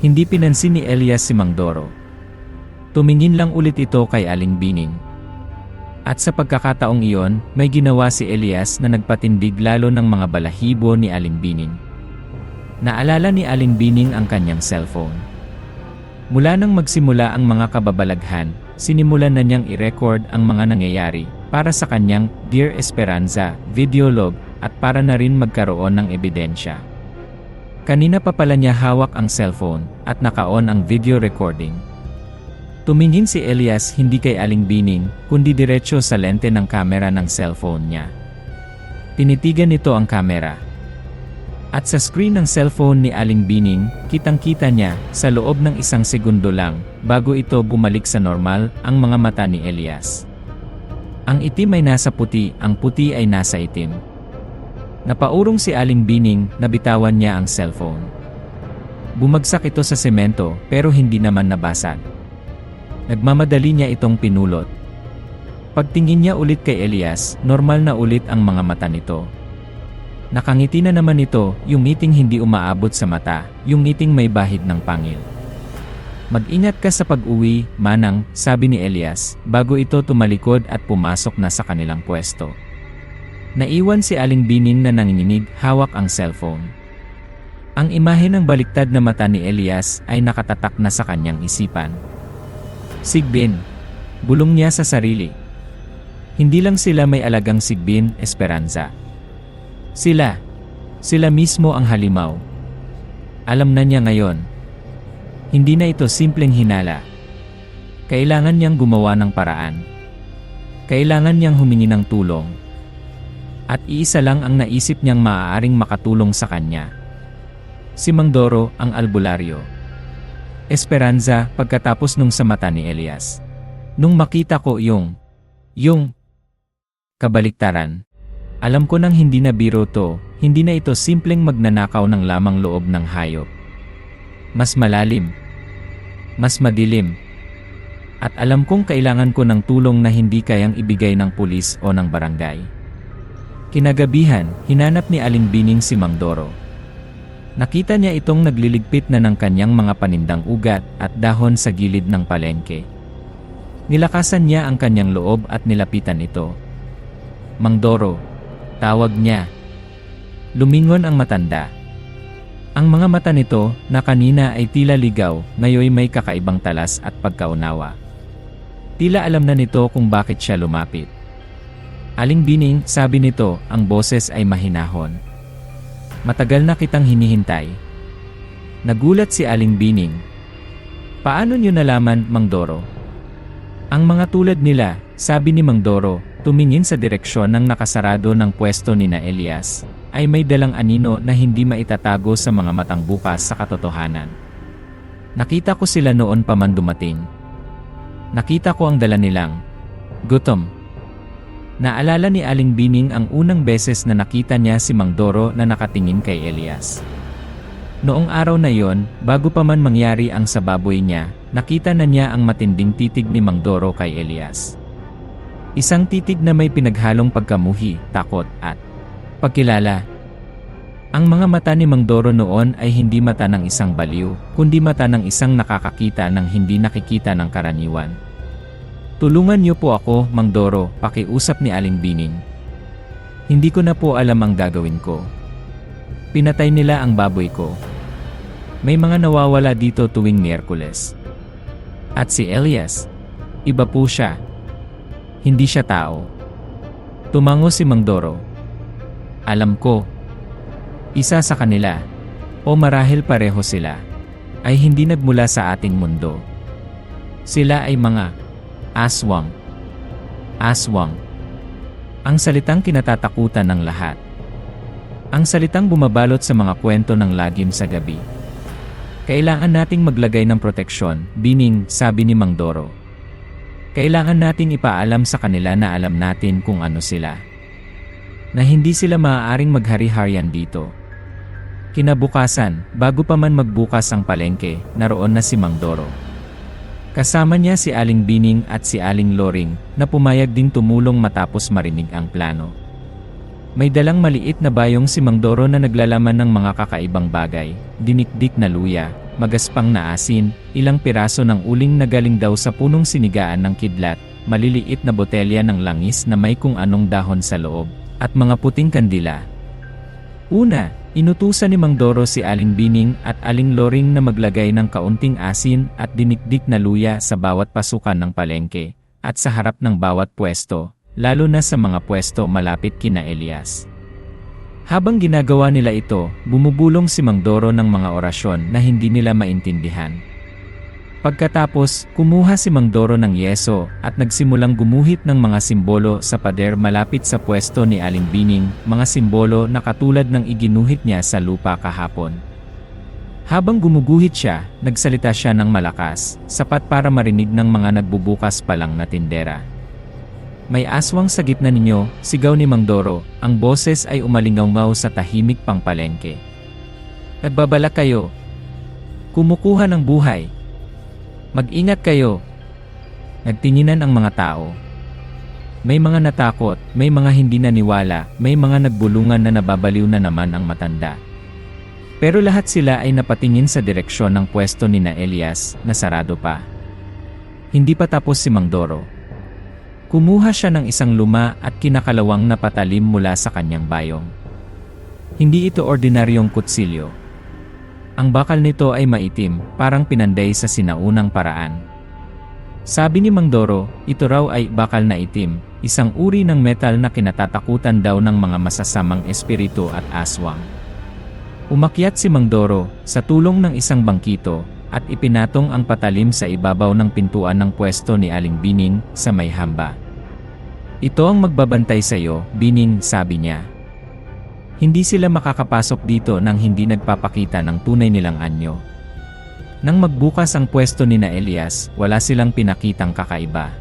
Hindi pinansin ni Elias si Mang Doro. Tumingin lang ulit ito kay Aling Bining. At sa pagkakataong iyon, may ginawa si Elias na nagpatindig lalo ng mga balahibo ni Aling Bining. Naalala ni Aling Bining ang kanyang cellphone. Mula nang magsimula ang mga kababalaghan, sinimulan na niyang i-record ang mga nangyayari para sa kanyang Dear Esperanza video log at para na rin magkaroon ng ebidensya. Kanina pa pala niya hawak ang cellphone at naka-on ang video recording. Tumingin si Elias hindi kay Aling Bining kundi diretso sa lente ng kamera ng cellphone niya. Tinitigan nito ang kamera. At sa screen ng cellphone ni Aling Bining, kitang-kita niya sa loob ng isang segundo lang bago ito bumalik sa normal ang mga mata ni Elias. Ang itim ay nasa puti, ang puti ay nasa itim. Napaurong si Aling Bining, nabitawan niya ang cellphone. Bumagsak ito sa semento pero hindi naman nabasag. Nagmamadali niya itong pinulot. Pagtingin niya ulit kay Elias, normal na ulit ang mga mata nito. Nakangiti na naman ito, yung ngiting hindi umaabot sa mata, yung ngiting may bahid ng pangil. Mag-ingat ka sa pag-uwi, Manang, sabi ni Elias, bago ito tumalikod at pumasok na sa kanilang pwesto. Naiwan si Aling Bining na nanginginig, hawak ang cellphone. Ang imahe ng baliktad na mata ni Elias ay nakatatak na sa kanyang isipan. Sigbin. Bulong niya sa sarili. Hindi lang sila may alagang Sigbin, Esperanza. Sila mismo ang halimaw. Alam na niya ngayon. Hindi na ito simpleng hinala. Kailangan niyang gumawa ng paraan. Kailangan niyang humingi ng tulong. At iisa lang ang naisip niyang maaaring makatulong sa kanya. Si Mang Doro, ang albularyo. Esperanza, pagkatapos nung sa mata ni Elias. Nung makita ko yung kabaliktaran. Alam ko nang hindi na biro to, hindi na ito simpleng magnanakaw ng lamang loob ng hayop. Mas malalim. Mas madilim. At alam kong kailangan ko ng tulong na hindi kayang ibigay ng pulis o ng barangay. Kinagabihan, hinanap ni Aling Bining si Mang Doro. Nakita niya itong nagliligpit na ng kanyang mga panindang ugat at dahon sa gilid ng palengke. Nilakasan niya ang kanyang loob at nilapitan ito. Mang Doro, tawag niya. Lumingon ang matanda. Ang mga mata nito, na kanina ay tila ligaw, ngayon may kakaibang talas at pagkaunawa. Tila alam na nito kung bakit siya lumapit. Aling Bining, sabi nito, ang boses ay mahinahon. Matagal na kitang hinihintay. Nagulat si Aling Bining. Paano niyo nalaman, Mang Doro? Ang mga tulad nila, sabi ni Mang Doro, tumingin sa direksyon ng nakasarado ng pwesto ni na Elias, ay may dalang anino na hindi maitatago sa mga matang bukas sa katotohanan. Nakita ko sila noon pa man dumating. Nakita ko ang dala nilang gutom. Naalala ni Aling Bining ang unang beses na nakita niya si Mang Doro na nakatingin kay Elias. Noong araw na yon, bago pa man mangyari ang sa baboy niya, nakita na niya ang matinding titig ni Mang Doro kay Elias. Isang titig na may pinaghalong pagkamuhi, takot, at pagkilala. Ang mga mata ni Mang Doro noon ay hindi mata ng isang baliw, kundi mata ng isang nakakakita ng hindi nakikita ng karaniwan. Tulungan niyo po ako, Mang Doro, pakiusap ni Aling Bining. Hindi ko na po alam ang gagawin ko. Pinatay nila ang baboy ko. May mga nawawala dito tuwing Miyerkules. At si Elias, iba po siya. Hindi siya tao. Tumango si Mang Doro. Alam ko, isa sa kanila, o marahil pareho sila, ay hindi nagmula sa ating mundo. Sila ay mga aswang. Aswang. Ang salitang kinatatakutan ng lahat. Ang salitang bumabalot sa mga kwento ng lagim sa gabi. Kailangan nating maglagay ng proteksyon, Bining, sabi ni Mang Doro. Kailangan nating ipaalam sa kanila na alam natin kung ano sila. Na hindi sila maaaring maghari-harian dito. Kinabukasan, bago pa man magbukas ang palengke, naroon na si Mang Doro. Kasama niya si Aling Bining at si Aling Loring, na pumayag ding tumulong matapos marinig ang plano. May dalang maliit na bayong si Mang Doro na naglalaman ng mga kakaibang bagay, dinikdik na luya, magaspang na asin, ilang piraso ng uling na galing daw sa punong sinigaan ng kidlat, maliliit na botelya ng langis na may kung anong dahon sa loob, at mga puting kandila. Una, inutusan ni Mang Doro si Aling Bining at Aling Loring na maglagay ng kaunting asin at dinikdik na luya sa bawat pasukan ng palengke, at sa harap ng bawat pwesto, lalo na sa mga pwesto malapit kina Elias. Habang ginagawa nila ito, bumubulong si Mang Doro ng mga orasyon na hindi nila maintindihan. Pagkatapos, kumuha si Mang Doro ng yeso at nagsimulang gumuhit ng mga simbolo sa pader malapit sa pwesto ni Aling Bining, mga simbolo na katulad ng iginuhit niya sa lupa kahapon. Habang gumuguhit siya, nagsalita siya ng malakas, sapat para marinig ng mga nagbubukas pa lang na tindera. May aswang sa gitna ninyo, sigaw ni Mang Doro, ang boses ay umalingaw sa tahimik pang palengke. Nagbabalak kayo. Kumukuha ng buhay. Mag-ingat kayo. Nagtinginan ang mga tao. May mga natakot, may mga hindi naniwala, may mga nagbulungan na nababaliw na naman ang matanda. Pero lahat sila ay napatingin sa direksyon ng pwesto ni na Elias, na sarado pa. Hindi pa tapos si Mang Doro. Kumuha siya ng isang luma at kinakalawang na patalim mula sa kanyang bayong. Hindi ito ordinaryong kutsilyo. Ang bakal nito ay maitim, parang pinanday sa sinaunang paraan. Sabi ni Mang Doro, ito raw ay bakal na itim, isang uri ng metal na kinatatakutan daw ng mga masasamang espiritu at aswang. Umakyat si Mang Doro sa tulong ng isang bangkito at ipinatong ang patalim sa ibabaw ng pintuan ng pwesto ni Aling Bining sa may hamba. Ito ang magbabantay sa iyo, Bining, sabi niya. Hindi sila makakapasok dito nang hindi nagpapakita ng tunay nilang anyo. Nang magbukas ang pwesto ni na Elias, wala silang pinakitang kakaiba.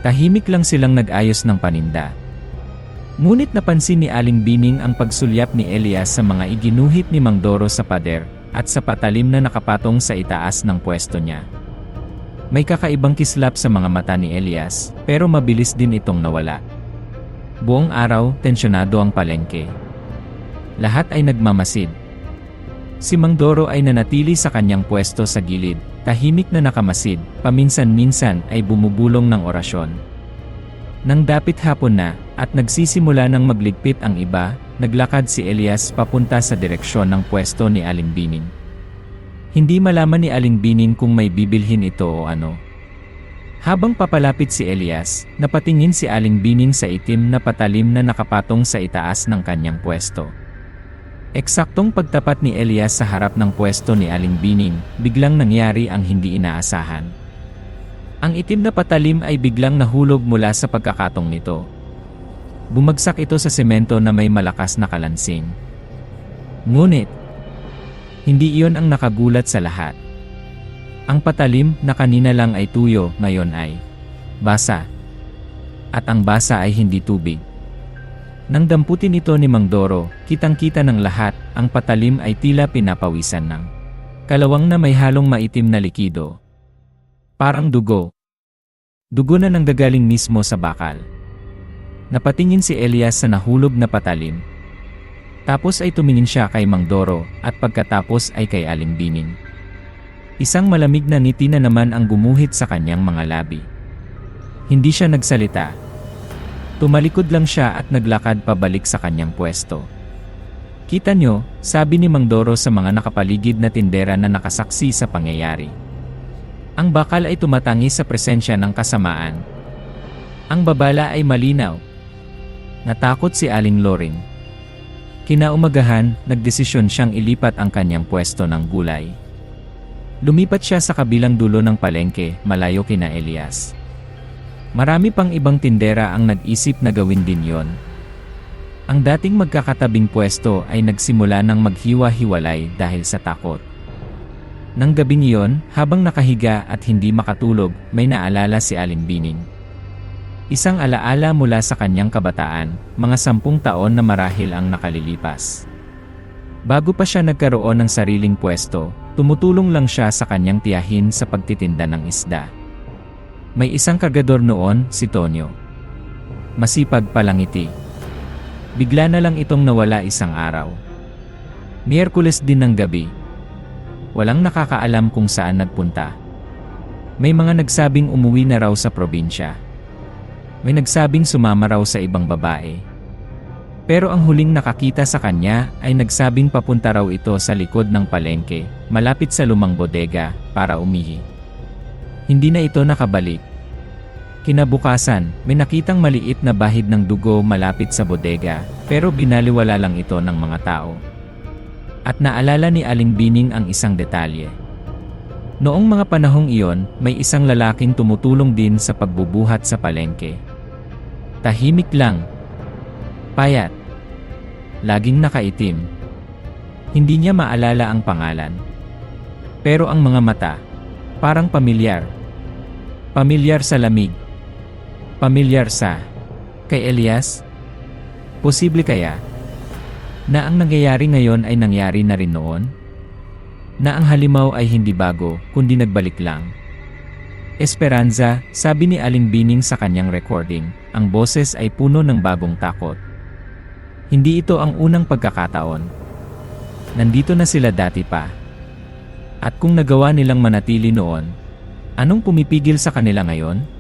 Tahimik lang silang nag-ayos ng paninda. Ngunit napansin ni Aling Bining ang pagsulyap ni Elias sa mga iginuhit ni Mang Doro sa pader, at sa patalim na nakapatong sa itaas ng pwesto niya. May kakaibang kislap sa mga mata ni Elias, pero mabilis din itong nawala. Buong araw, tensyonado ang palengke. Lahat ay nagmamasid. Si Mang Doro ay nanatili sa kanyang pwesto sa gilid, tahimik na nakamasid, paminsan-minsan ay bumubulong ng orasyon. Nang dapit hapon na, at nagsisimula ng magligpit ang iba, naglakad si Elias papunta sa direksyon ng pwesto ni Aling Bining. Hindi malaman ni Aling Bining kung may bibilhin ito o ano. Habang papalapit si Elias, napatingin si Aling Bining sa itim na patalim na nakapatong sa itaas ng kanyang pwesto. Eksaktong pagtapat ni Elias sa harap ng pwesto ni Aling Bining, biglang nangyari ang hindi inaasahan. Ang itim na patalim ay biglang nahulog mula sa pagkakatong nito. Bumagsak ito sa semento na may malakas na kalansing. Ngunit, hindi iyon ang nakagulat sa lahat. Ang patalim na kanina lang ay tuyo, ngayon ay basa. At ang basa ay hindi tubig. Nang damputin ito ni Mang Doro, kitang-kita ng lahat, ang patalim ay tila pinapawisan ng kalawang na may halong maitim na likido. Parang dugo. Dugo na nanggagaling mismo sa bakal. Napatingin si Elias sa nahulog na patalim. Tapos ay tumingin siya kay Mang Doro at pagkatapos ay kay Aling Bining. Isang malamig na ngiti na naman ang gumuhit sa kanyang mga labi. Hindi siya nagsalita. Tumalikod lang siya at naglakad pabalik sa kanyang pwesto. Kita nyo, sabi ni Mang Doro sa mga nakapaligid na tindera na nakasaksi sa pangyayari. Ang bakal ay tumatangi sa presensya ng kasamaan. Ang babala ay malinaw. Natakot si Aling Loring. Kinaumagahan, nagdesisyon siyang ilipat ang kanyang pwesto ng gulay. Lumipat siya sa kabilang dulo ng palengke, malayo kina Elias. Marami pang ibang tindera ang nag-isip na gawin din yon. Ang dating magkakatabing pwesto ay nagsimula ng maghiwa-hiwalay dahil sa takot. Nang gabing iyon, habang nakahiga at hindi makatulog, may naalala si Aling Bining. Isang alaala mula sa kanyang kabataan, mga 10 taon na marahil ang nakalilipas. Bago pa siya nagkaroon ng sariling pwesto, tumutulong lang siya sa kanyang tiyahin sa pagtitinda ng isda. May isang kargador noon, si Tonyo. Masipag palangiti. Bigla na lang itong nawala isang araw. Miyerkules din ng gabi. Walang nakakaalam kung saan nagpunta. May mga nagsabing umuwi na raw sa probinsya. May nagsabing sumama raw sa ibang babae. Pero ang huling nakakita sa kanya ay nagsabing papunta raw ito sa likod ng palengke, malapit sa lumang bodega, para umihi. Hindi na ito nakabalik. Kinabukasan, may nakitang maliit na bahid ng dugo malapit sa bodega, pero binaliwala lang ito ng mga tao. At naalala ni Aling Bining ang isang detalye. Noong mga panahong iyon, may isang lalaking tumutulong din sa pagbubuhat sa palengke. Tahimik lang. Payat. Laging nakaitim. Hindi niya maalala ang pangalan. Pero ang mga mata, parang pamilyar. Pamilyar sa lamig. Pamilyar sa kay Elias. Posible kaya na ang nangyayari ngayon ay nangyari na rin noon? Na ang halimaw ay hindi bago, kundi nagbalik lang. Esperanza, sabi ni Aling Bining sa kanyang recording, ang boses ay puno ng bagong takot. Hindi ito ang unang pagkakataon. Nandito na sila dati pa. At kung nagawa nilang manatili noon, anong pumipigil sa kanila ngayon?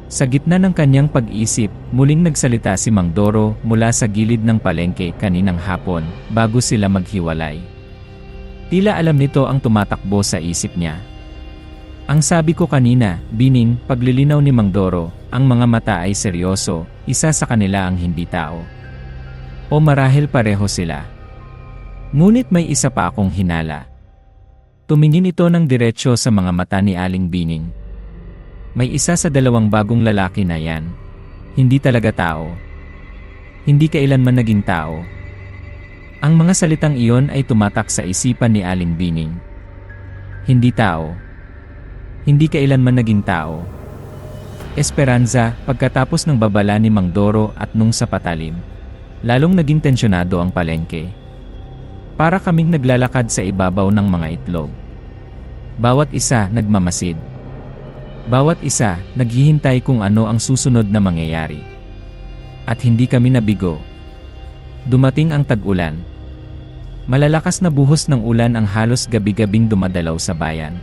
Sa gitna ng kanyang pag-iisip, muling nagsalita si Mang Doro mula sa gilid ng palengke kaninang hapon, bago sila maghiwalay. Tila alam nito ang tumatakbo sa isip niya. Ang sabi ko kanina, Bining, paglilinaw ni Mang Doro, ang mga mata ay seryoso, isa sa kanila ang hindi tao. O marahil pareho sila. Ngunit may isa pa akong hinala. Tumingin ito ng diretsyo sa mga mata ni Aling Bining. May isa sa 2 bagong lalaki na yan. Hindi talaga tao. Hindi kailanman naging tao. Ang mga salitang iyon ay tumatak sa isipan ni Aling Bining. Hindi tao. Hindi kailanman naging tao. Esperanza, pagkatapos ng babala ni Mang Doro at nung sa patalim, lalong naging tensyonado ang palengke. Para kaming naglalakad sa ibabaw ng mga itlog. Bawat isa nagmamasid. Bawat isa naghihintay kung ano ang susunod na mangyayari. At hindi kami nabigo. Dumating ang tag-ulan. Malalakas na buhos ng ulan ang halos gabi-gabing dumadalaw sa bayan.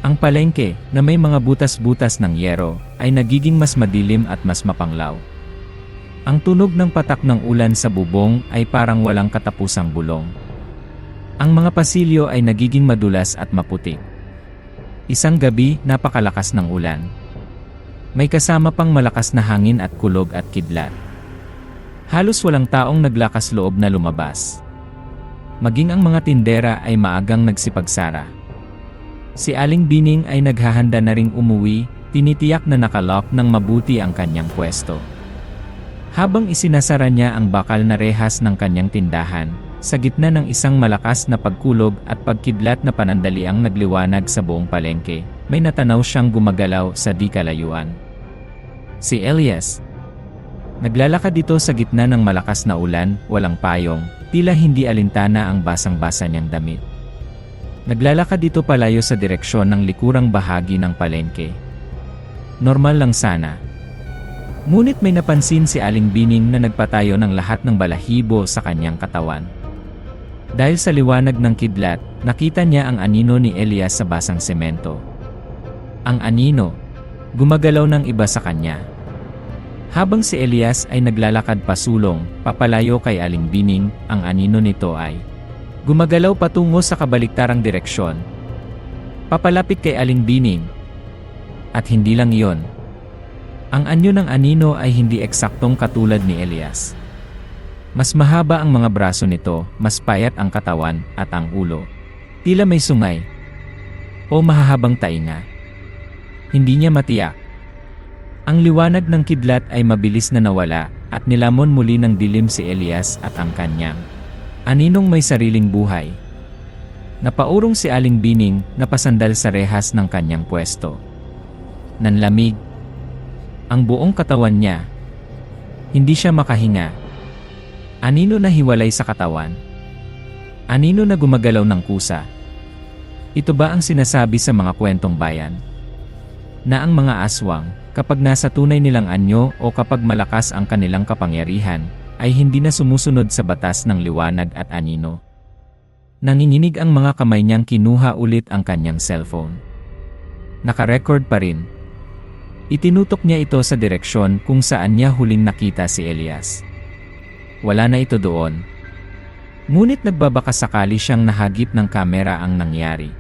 Ang palengke, na may mga butas-butas ng yero, ay nagiging mas madilim at mas mapanglaw. Ang tunog ng patak ng ulan sa bubong ay parang walang katapusang bulong. Ang mga pasilyo ay nagiging madulas at maputik. Isang gabi, napakalakas ng ulan. May kasama pang malakas na hangin at kulog at kidlat. Halos walang taong naglakas loob na lumabas. Maging ang mga tindera ay maagang nagsipagsara. Si Aling Bining ay naghahanda na ring umuwi, tinitiyak na nakalock ng mabuti ang kanyang pwesto. Habang isinasara niya ang bakal na rehas ng kanyang tindahan, sa gitna ng isang malakas na pagkulog at pagkidlat na panandaliang nagliwanag sa buong palengke, may natanaw siyang gumagalaw sa di kalayuan. Si Elias. Naglalakad dito sa gitna ng malakas na ulan, walang payong, tila hindi alintana ang basang-basa niyang damit. Naglalakad dito palayo sa direksyon ng likurang bahagi ng palengke. Normal lang sana. Ngunit may napansin si Aling Bining na nagpatayo ng lahat ng balahibo sa kanyang katawan. Dahil sa liwanag ng kidlat, nakita niya ang anino ni Elias sa basang semento. Ang anino, gumagalaw ng iba sa kanya. Habang si Elias ay naglalakad pasulong, papalayo kay Aling Bining, ang anino nito ay gumagalaw patungo sa kabaliktarang direksyon. Papalapit kay Aling Bining. At hindi lang iyon. Ang anyo ng anino ay hindi eksaktong katulad ni Elias. Mas mahaba ang mga braso nito, mas payat ang katawan at ang ulo. Tila may sungay o mahahabang tainga. Hindi niya matiyak. Ang liwanag ng kidlat ay mabilis na nawala at nilamon muli ng dilim si Elias at ang kanyang aninong may sariling buhay. Napaurong si Aling Bining, napasandal sa rehas ng kanyang pwesto. Nanlamig ang buong katawan niya. Hindi siya makahinga. Anino na hiwalay sa katawan? Anino na gumagalaw ng kusa? Ito ba ang sinasabi sa mga kwentong bayan? Na ang mga aswang, kapag nasa tunay nilang anyo o kapag malakas ang kanilang kapangyarihan, ay hindi na sumusunod sa batas ng liwanag at anino. Nanginginig ang mga kamay niyang kinuha ulit ang kanyang cellphone. Naka-record pa rin. Itinutok niya ito sa direksyon kung saan niya huling nakita si Elias. Wala na ito doon. Ngunit nagbabaka sakali siyang nahagip ng kamera ang nangyari.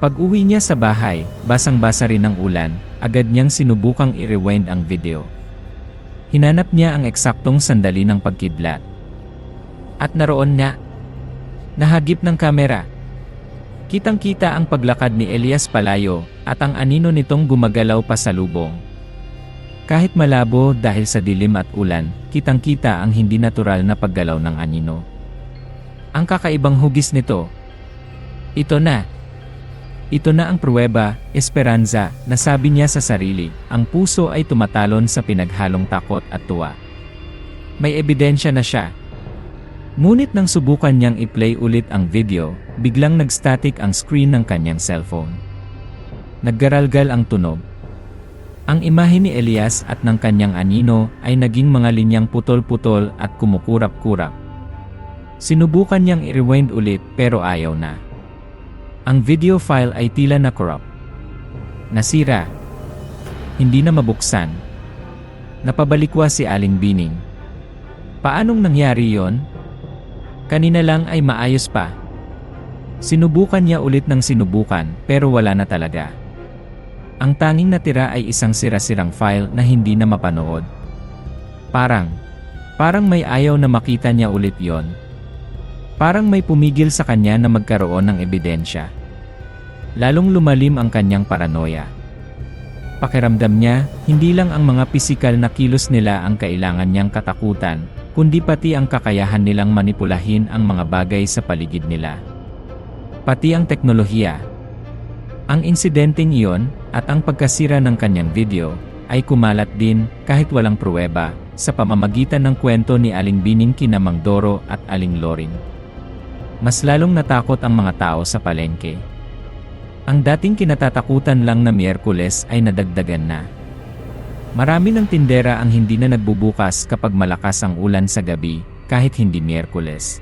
Pag-uwi niya sa bahay, basang-basa rin ang ulan, agad niyang sinubukang i-rewind ang video. Hinanap niya ang eksaktong sandali ng pagkidlat. At naroon na. Nahagip ng kamera. Kitang-kita ang paglakad ni Elias palayo at ang anino nitong gumagalaw pasalubong. Kahit malabo dahil sa dilim at ulan, kitang-kita ang hindi natural na paggalaw ng anino. Ang kakaibang hugis nito. Ito na. Ito na ang pruweba, esperanza, na sabi niya sa sarili, ang puso ay tumatalon sa pinaghalong takot at tuwa. May ebidensya na siya. Ngunit nang subukan niyang i-play ulit ang video, biglang nag-static ang screen ng kanyang cellphone. Naggaralgal ang tunog. Ang imahe ni Elias at ng kanyang anino ay naging mga linyang putol-putol at kumukurap-kurap. Sinubukan niyang i-rewind ulit pero ayaw na. Ang video file ay tila na corrupt. Nasira. Hindi na mabuksan. Napabalikwa si Aling Bining. Paanong nangyari yon? Kanina lang ay maayos pa. Sinubukan niya ulit ng sinubukan pero wala na talaga. Ang tanging natira ay isang sira-sirang file na hindi na mapanood. Parang may ayaw na makita niya ulit yon. Parang may pumigil sa kanya na magkaroon ng ebidensya. Lalong lumalim ang kanyang paranoia. Pakiramdam niya, hindi lang ang mga pisikal na kilos nila ang kailangan niyang katakutan, kundi pati ang kakayahan nilang manipulahin ang mga bagay sa paligid nila. Pati ang teknolohiya. Ang insidenteng iyon, at ang pagkasira ng kanyang video, ay kumalat din, kahit walang pruweba, sa pamamagitan ng kwento ni Aling Bining kina Mang Doro at Aling Loring. Mas lalong natakot ang mga tao sa palengke. Ang dating kinatatakutan lang na Miyerkules ay nadagdagan na. Marami ng tindera ang hindi na nagbubukas kapag malakas ang ulan sa gabi, kahit hindi Miyerkules.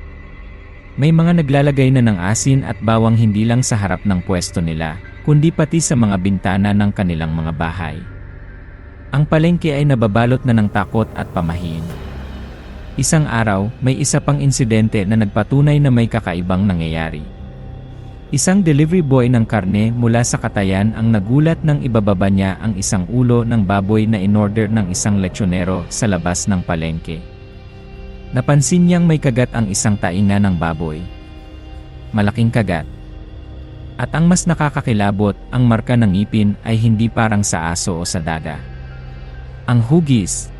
May mga naglalagay na ng asin at bawang hindi lang sa harap ng pwesto nila, kundi pati sa mga bintana ng kanilang mga bahay. Ang palengke ay nababalot na ng takot at pamahiin. Isang araw, may isa pang insidente na nagpatunay na may kakaibang nangyayari. Isang delivery boy ng karne mula sa Katayan ang nagulat nang ibababa niya ang isang ulo ng baboy na inorder ng isang lechonero sa labas ng palengke. Napansin niyang may kagat ang isang tainga ng baboy. Malaking kagat. At ang mas nakakakilabot, ang marka ng ngipin ay hindi parang sa aso o sa daga. Ang hugis,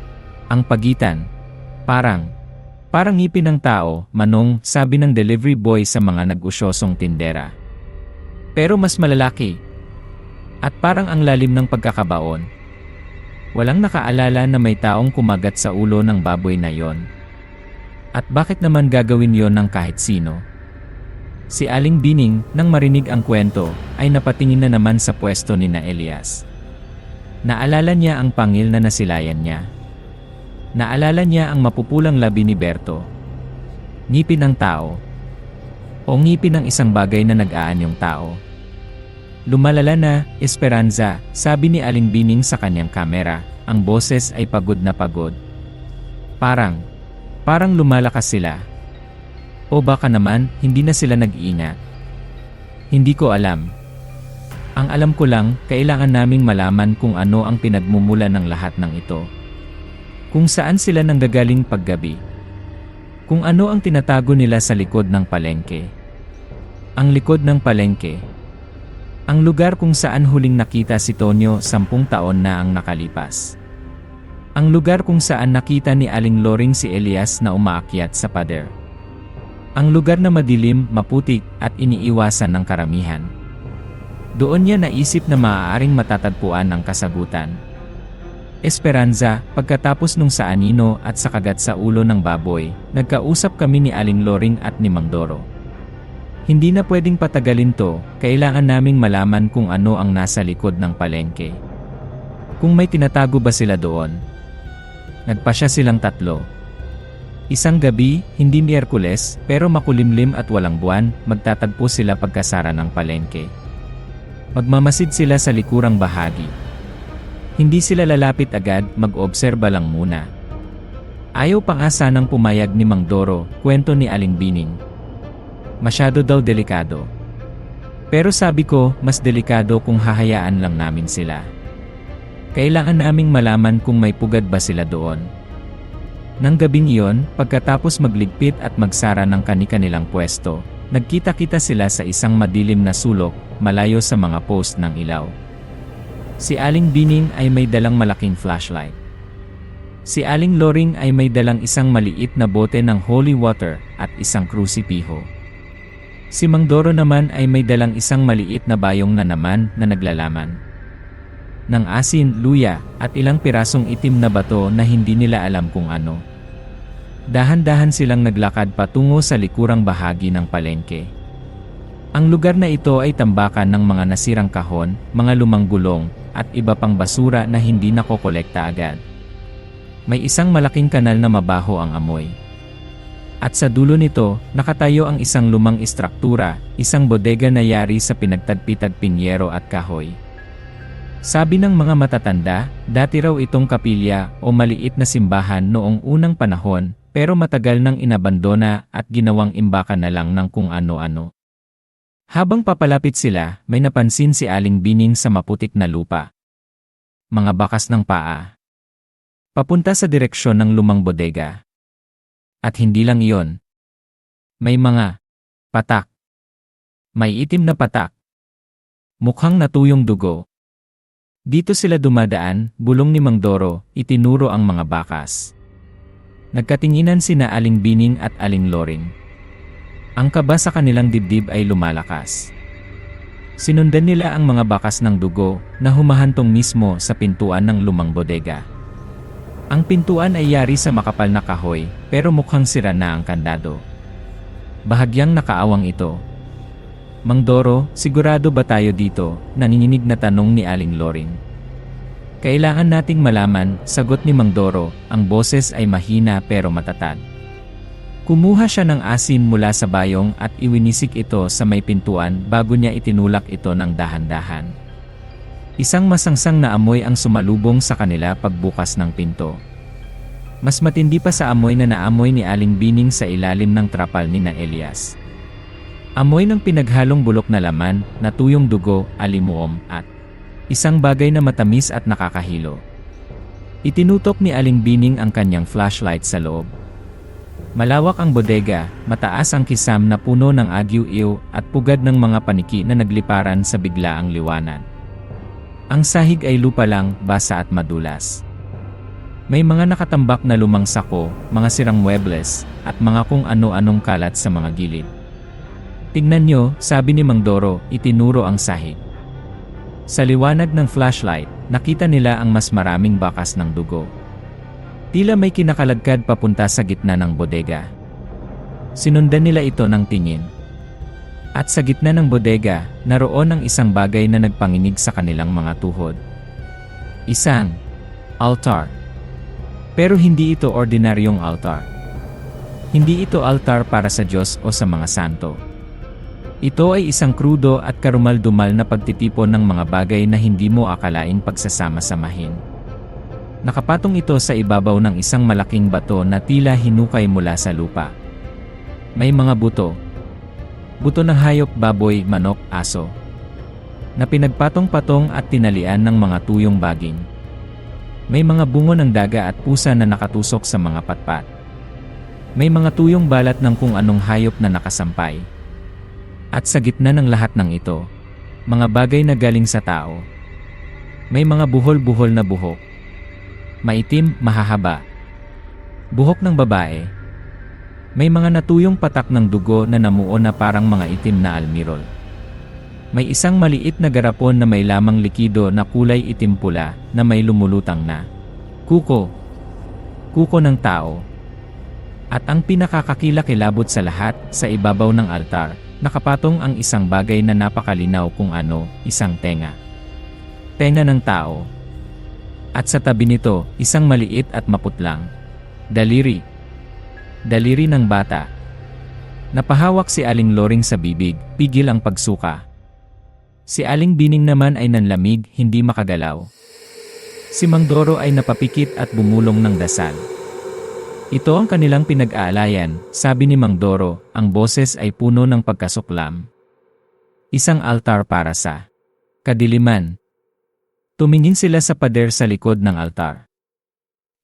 ang pagitan, parang ngipin ng tao, Manong, sabi ng delivery boy sa mga nag-usyosong tindera. Pero mas malalaki. At parang ang lalim ng pagkakabaon. Walang nakaalala na may taong kumagat sa ulo ng baboy na yon. At bakit naman gagawin yon ng kahit sino? Si Aling Bining, nang marinig ang kwento, ay napatingin na naman sa pwesto ni na Elias. Naalala niya ang pangil na nasilayan niya. Naalala niya ang mapupulang labi ni Berto. Ngipin ng tao. O ngipin ng isang bagay na nag-aanyong tao. Lumalala na, Esperanza, sabi ni Aling Bining sa kanyang kamera, ang boses ay pagod na pagod. Parang lumalakas sila. O baka naman, hindi na sila nag-iingat. Hindi ko alam. Ang alam ko lang, kailangan naming malaman kung ano ang pinagmumula ng lahat ng ito. Kung saan sila nanggagaling paggabi. Kung ano ang tinatago nila sa likod ng palengke. Ang likod ng palengke. Ang lugar kung saan huling nakita si Tonyo 10 taon na ang nakalipas. Ang lugar kung saan nakita ni Aling Loring si Elias na umaakyat sa pader. Ang lugar na madilim, maputik, at iniiwasan ng karamihan. Doon niya naisip na maaaring matatagpuan ang kasagutan. Esperanza, pagkatapos nung sa anino at sa kagat sa ulo ng baboy, nagkausap kami ni Aling Loring at ni Mang Doro. Hindi na pwedeng patagalin to, kailangan naming malaman kung ano ang nasa likod ng palengke. Kung may tinatago ba sila doon. Nagpasya silang tatlo. Isang gabi, hindi Miyerkules, pero makulimlim at walang buwan, magtatagpo sila pagkasara ng palengke. Magmamasid sila sa likurang bahagi. Hindi sila lalapit agad, mag-obserba lang muna. Ayaw pa nga sanang pumayag ni Mang Doro, kwento ni Aling Bining. Masyado daw delikado. Pero sabi ko, mas delikado kung hahayaan lang namin sila. Kailangan naming malaman kung may pugad ba sila doon. Nang gabing iyon, pagkatapos magligpit at magsara ng kani-kanilang pwesto, nagkita-kita sila sa isang madilim na sulok, malayo sa mga post ng ilaw. Si Aling Bining ay may dalang malaking flashlight. Si Aling Loring ay may dalang isang maliit na bote ng holy water at isang krusipiho. Si Mang Doro naman ay may dalang isang maliit na bayong na naman na naglalaman ng asin, luya, at ilang pirasong itim na bato na hindi nila alam kung ano. Dahan-dahan silang naglakad patungo sa likurang bahagi ng palengke. Ang lugar na ito ay tambakan ng mga nasirang kahon, mga lumang gulong, at iba pang basura na hindi nakokolekta agad. May isang malaking kanal na mabaho ang amoy. At sa dulo nito, nakatayo ang isang lumang istruktura, isang bodega na yari sa pinagtagpi-tagping yero at kahoy. Sabi ng mga matatanda, dati raw itong kapilya o maliit na simbahan noong unang panahon, pero matagal nang inabandona at ginawang imbakan na lang ng kung ano-ano. Habang papalapit sila, may napansin si Aling Bining sa maputik na lupa. Mga bakas ng paa. Papunta sa direksyon ng lumang bodega. At hindi lang iyon. May mga patak. May itim na patak. Mukhang natuyong dugo. Dito sila dumadaan, bulong ni Mang Doro, itinuro ang mga bakas. Nagkatinginan sina Aling Bining at Aling Loring. Ang kaba sa kanilang dibdib ay lumalakas. Sinundan nila ang mga bakas ng dugo na humahantong mismo sa pintuan ng lumang bodega. Ang pintuan ay yari sa makapal na kahoy, pero mukhang sira na ang kandado. Bahagyang nakaawang ito. Mang Doro, sigurado ba tayo dito? Nanginginig na tanong ni Aling Loring. Kailangan nating malaman, sagot ni Mang Doro, ang boses ay mahina pero matatag. Kumuha siya ng asin mula sa bayong at iwinisik ito sa may pintuan bago niya itinulak ito ng dahan-dahan. Isang masangsang na amoy ang sumalubong sa kanila pagbukas ng pinto. Mas matindi pa sa amoy na naamoy ni Aling Bining sa ilalim ng trapal ni na Elias. Amoy ng pinaghalong bulok na laman, natuyong dugo, alimuom, at isang bagay na matamis at nakakahilo. Itinutok ni Aling Bining ang kanyang flashlight sa loob. Malawak ang bodega, mataas ang kisam na puno ng agyu-iyo at pugad ng mga paniki na nagliparan sa biglaang liwanag. Ang sahig ay lupa lang, basa at madulas. May mga nakatambak na lumang sako, mga sirang muebles, at mga kung ano-anong kalat sa mga gilid. "Tingnan nyo," sabi ni Mang Doro, itinuro ang sahig. Sa liwanag ng flashlight, nakita nila ang mas maraming bakas ng dugo. Tila may kinakaladkad papunta sa gitna ng bodega. Sinundan nila ito ng tingin. At sa gitna ng bodega, naroon ang isang bagay na nagpanginig sa kanilang mga tuhod. Isang altar. Pero hindi ito ordinaryong altar. Hindi ito altar para sa Diyos o sa mga santo. Ito ay isang krudo at karumal-dumal na pagtitipon ng mga bagay na hindi mo akalaing pagsasama-samahin. Nakapatong ito sa ibabaw ng isang malaking bato na tila hinukay mula sa lupa. May mga buto. Buto ng hayop, baboy, manok, aso. Na pinagpatong-patong at tinalian ng mga tuyong baging. May mga bungo ng daga at pusa na nakatusok sa mga patpat. May mga tuyong balat ng kung anong hayop na nakasampay. At sa gitna ng lahat ng ito, mga bagay na galing sa tao. May mga buhol-buhol na buhok. Maitim, mahahaba. Buhok ng babae. May mga natuyong patak ng dugo na namuo na parang mga itim na almirol. May isang maliit na garapon na may lamang likido na kulay itim-pula na may lumulutang na kuko. Kuko ng tao. At ang pinakakakilakilabot sa lahat, sa ibabaw ng altar, nakapatong ang isang bagay na napakalinaw kung ano, isang tenga. Tenga ng tao. At sa tabi nito, isang maliit at maputlang daliri. Daliri ng bata. Napahawak si Aling Loring sa bibig, pigil ang pagsuka. Si Aling Bining naman ay nanlamig, hindi makagalaw. Si Mang Doro ay napapikit at bumulong ng dasal. Ito ang kanilang pinag-aalayan, sabi ni Mang Doro, ang boses ay puno ng pagkasuklam. Isang altar para sa kadiliman. Tumingin sila sa pader sa likod ng altar.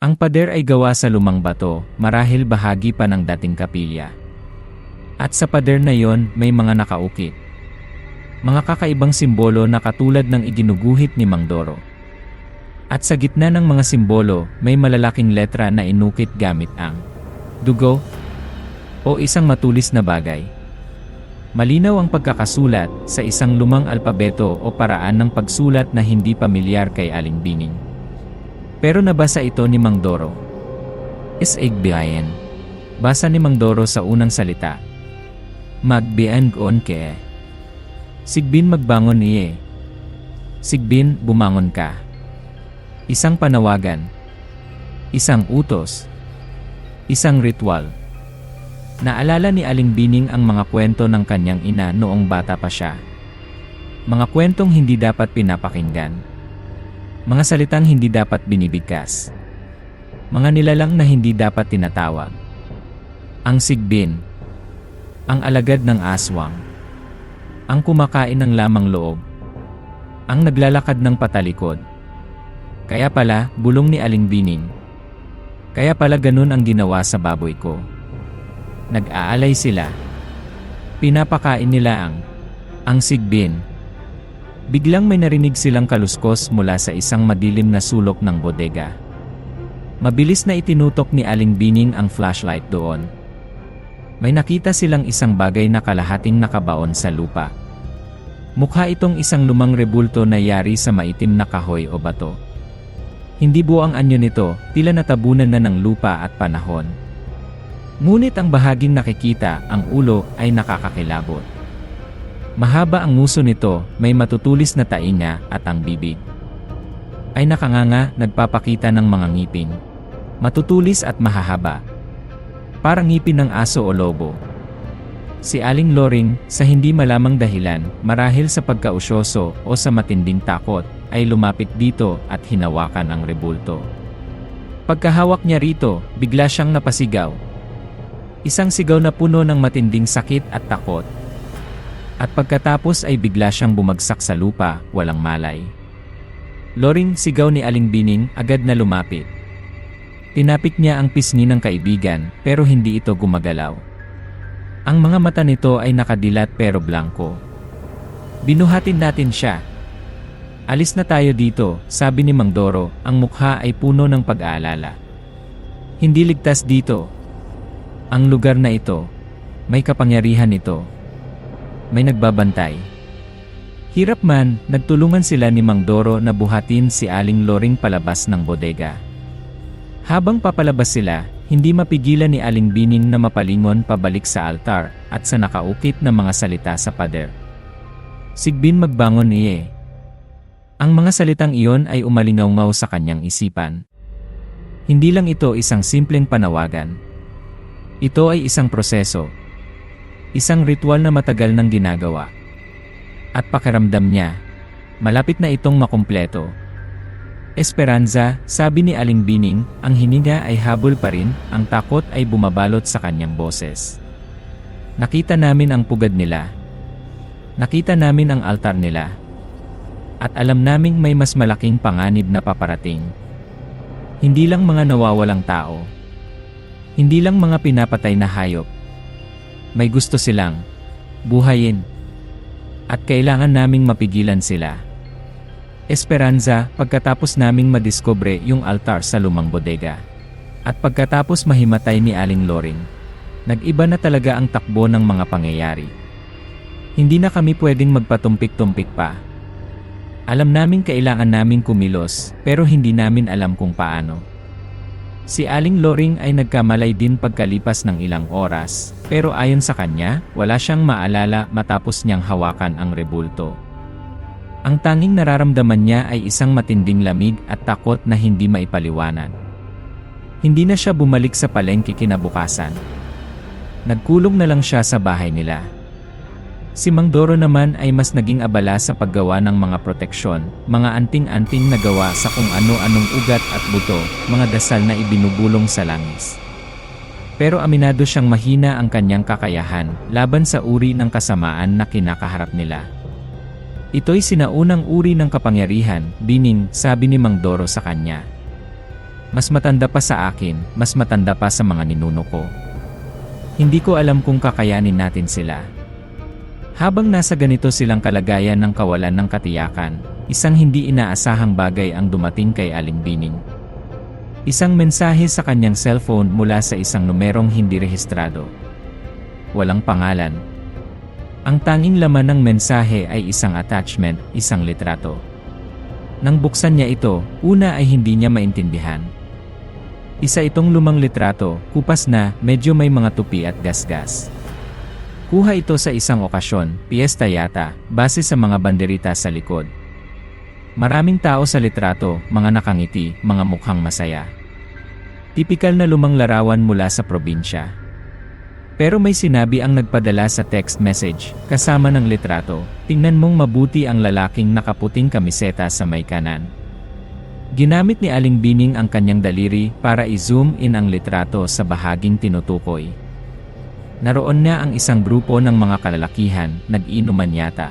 Ang pader ay gawa sa lumang bato, marahil bahagi pa ng dating kapilya. At sa pader na yon, may mga nakaukit. Mga kakaibang simbolo na katulad ng iginuguhit ni Mang Doro. At sa gitna ng mga simbolo, may malalaking letra na inukit gamit ang dugo o isang matulis na bagay. Malinaw ang pagkakasulat sa isang lumang alpabeto o paraan ng pagsulat na hindi pamilyar kay Aling Bining. Pero nabasa ito ni Mang Doro. Is-igbiayen. Basa ni Mang Doro sa unang salita. Magbian goon ke. Sigbin magbangon iye. Sigbin, bumangon ka. Isang panawagan. Isang utos. Isang ritual. Naalala ni Aling Bining ang mga kwento ng kanyang ina noong bata pa siya. Mga kwentong hindi dapat pinapakinggan. Mga salitang hindi dapat binibigkas. Mga nilalang na hindi dapat tinatawag. Ang sigbin. Ang alagad ng aswang. Ang kumakain ng lamang loob. Ang naglalakad ng patalikod. Kaya pala, bulong ni Aling Bining. Kaya pala ganun ang ginawa sa baboy ko. Nag-aalay sila. Pinapakain nila ang sigbin. Biglang may narinig silang kaluskos mula sa isang madilim na sulok ng bodega. Mabilis na itinutok ni Aling Bining ang flashlight doon. May nakita silang isang bagay na kalahating nakabaon sa lupa. Mukha itong isang lumang rebulto na yari sa maitim na kahoy o bato. Hindi buo ang anyo nito, tila natabunan na ng lupa at panahon. Ngunit ang bahaging nakikita, ang ulo, ay nakakakilabot. Mahaba ang nguso nito, may matutulis na tainga at ang bibig ay nakanganga, nagpapakita ng mga ngipin. Matutulis at mahahaba. Parang ngipin ng aso o lobo. Si Aling Loring, sa hindi malamang dahilan, marahil sa pagkausyoso o sa matinding takot, ay lumapit dito at hinawakan ang rebulto. Pagkahawak niya rito, bigla siyang napasigaw. Isang sigaw na puno ng matinding sakit at takot. At pagkatapos ay bigla siyang bumagsak sa lupa, walang malay. Loring, sigaw ni Aling Bining, agad na lumapit. Tinapik niya ang pisngi ng kaibigan pero hindi ito gumagalaw. Ang mga mata nito ay nakadilat pero blanko. Binuhatin natin siya. Alis na tayo dito, sabi ni Mang Doro, ang mukha ay puno ng pag-aalala. Hindi ligtas dito. Ang lugar na ito, may kapangyarihan ito. May nagbabantay. Hirap man, nagtulungan sila ni Mang Doro na buhatin si Aling Loring palabas ng bodega. Habang papalabas sila, hindi mapigilan ni Aling Bining na mapalingon pabalik sa altar at sa nakaukit na mga salita sa pader. Sigbin magbangon iye. Ang mga salitang iyon ay umalingaw sa kanyang isipan. Hindi lang ito isang simpleng panawagan. Ito ay isang proseso. Isang ritual na matagal nang ginagawa. At pakiramdam niya, malapit na itong makumpleto. Esperanza, sabi ni Aling Bining, ang hininga ay habol pa rin, ang takot ay bumabalot sa kanyang boses. Nakita namin ang pugad nila. Nakita namin ang altar nila. At alam naming may mas malaking panganib na paparating. Hindi lang mga nawawalang tao. Hindi lang mga pinapatay na hayop. May gusto silang buhayin. At kailangan naming mapigilan sila. Esperanza, pagkatapos naming madiskubre yung altar sa lumang bodega. At pagkatapos mahimatay ni Aling Loring, nag-iba na talaga ang takbo ng mga pangyayari. Hindi na kami pwedeng magpatumpik-tumpik pa. Alam namin kailangan naming kumilos, pero hindi namin alam kung paano. Si Aling Loring ay nagkamalay din pagkalipas ng ilang oras, pero ayon sa kanya, wala siyang maalala matapos niyang hawakan ang rebulto. Ang tanging nararamdaman niya ay isang matinding lamig at takot na hindi maipaliwanag. Hindi na siya bumalik sa palengke kinabukasan. Nagkulong na lang siya sa bahay nila. Si Mang Doro naman ay mas naging abala sa paggawa ng mga proteksyon, mga anting-anting na gawa sa kung ano-anong ugat at buto, mga dasal na ibinubulong sa langis. Pero aminado siyang mahina ang kanyang kakayahan laban sa uri ng kasamaan na kinakaharap nila. Ito'y sinaunang uri ng kapangyarihan, Bining, sabi ni Mang Doro sa kanya. Mas matanda pa sa akin, mas matanda pa sa mga ninuno ko. Hindi ko alam kung kakayanin natin sila. Habang nasa ganito silang kalagayan ng kawalan ng katiyakan, isang hindi inaasahang bagay ang dumating kay Aling Bining. Isang mensahe sa kanyang cellphone mula sa isang numerong hindi rehistrado. Walang pangalan. Ang tanging laman ng mensahe ay isang attachment, isang litrato. Nang buksan niya ito, una ay hindi niya maintindihan. Isa itong lumang litrato, kupas na, medyo may mga tupi at gasgas. Kuha ito sa isang okasyon, piyesta yata, base sa mga banderita sa likod. Maraming tao sa litrato, mga nakangiti, mga mukhang masaya. Tipikal na lumang larawan mula sa probinsya. Pero may sinabi ang nagpadala sa text message, kasama ng litrato, tingnan mong mabuti ang lalaking nakaputing kamiseta sa may kanan. Ginamit ni Aling Bining ang kanyang daliri para i-zoom in ang litrato sa bahaging tinutukoy. Naroon na ang isang grupo ng mga kalalakihan, nag-inuman yata.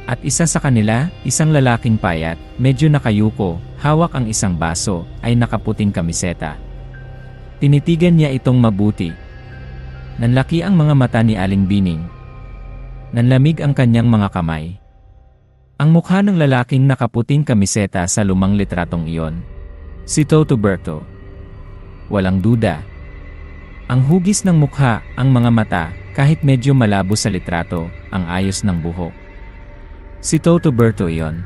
At isa sa kanila, isang lalaking payat, medyo nakayuko, hawak ang isang baso, ay nakaputing kamiseta. Tinitigan niya itong mabuti. Nanlaki ang mga mata ni Aling Bining. Nanlamig ang kanyang mga kamay. Ang mukha ng lalaking nakaputing kamiseta sa lumang litratong iyon. Si Toto Berto. Walang duda. Ang hugis ng mukha, ang mga mata, kahit medyo malabo sa litrato, ang ayos ng buhok. Si Toto Berto iyon.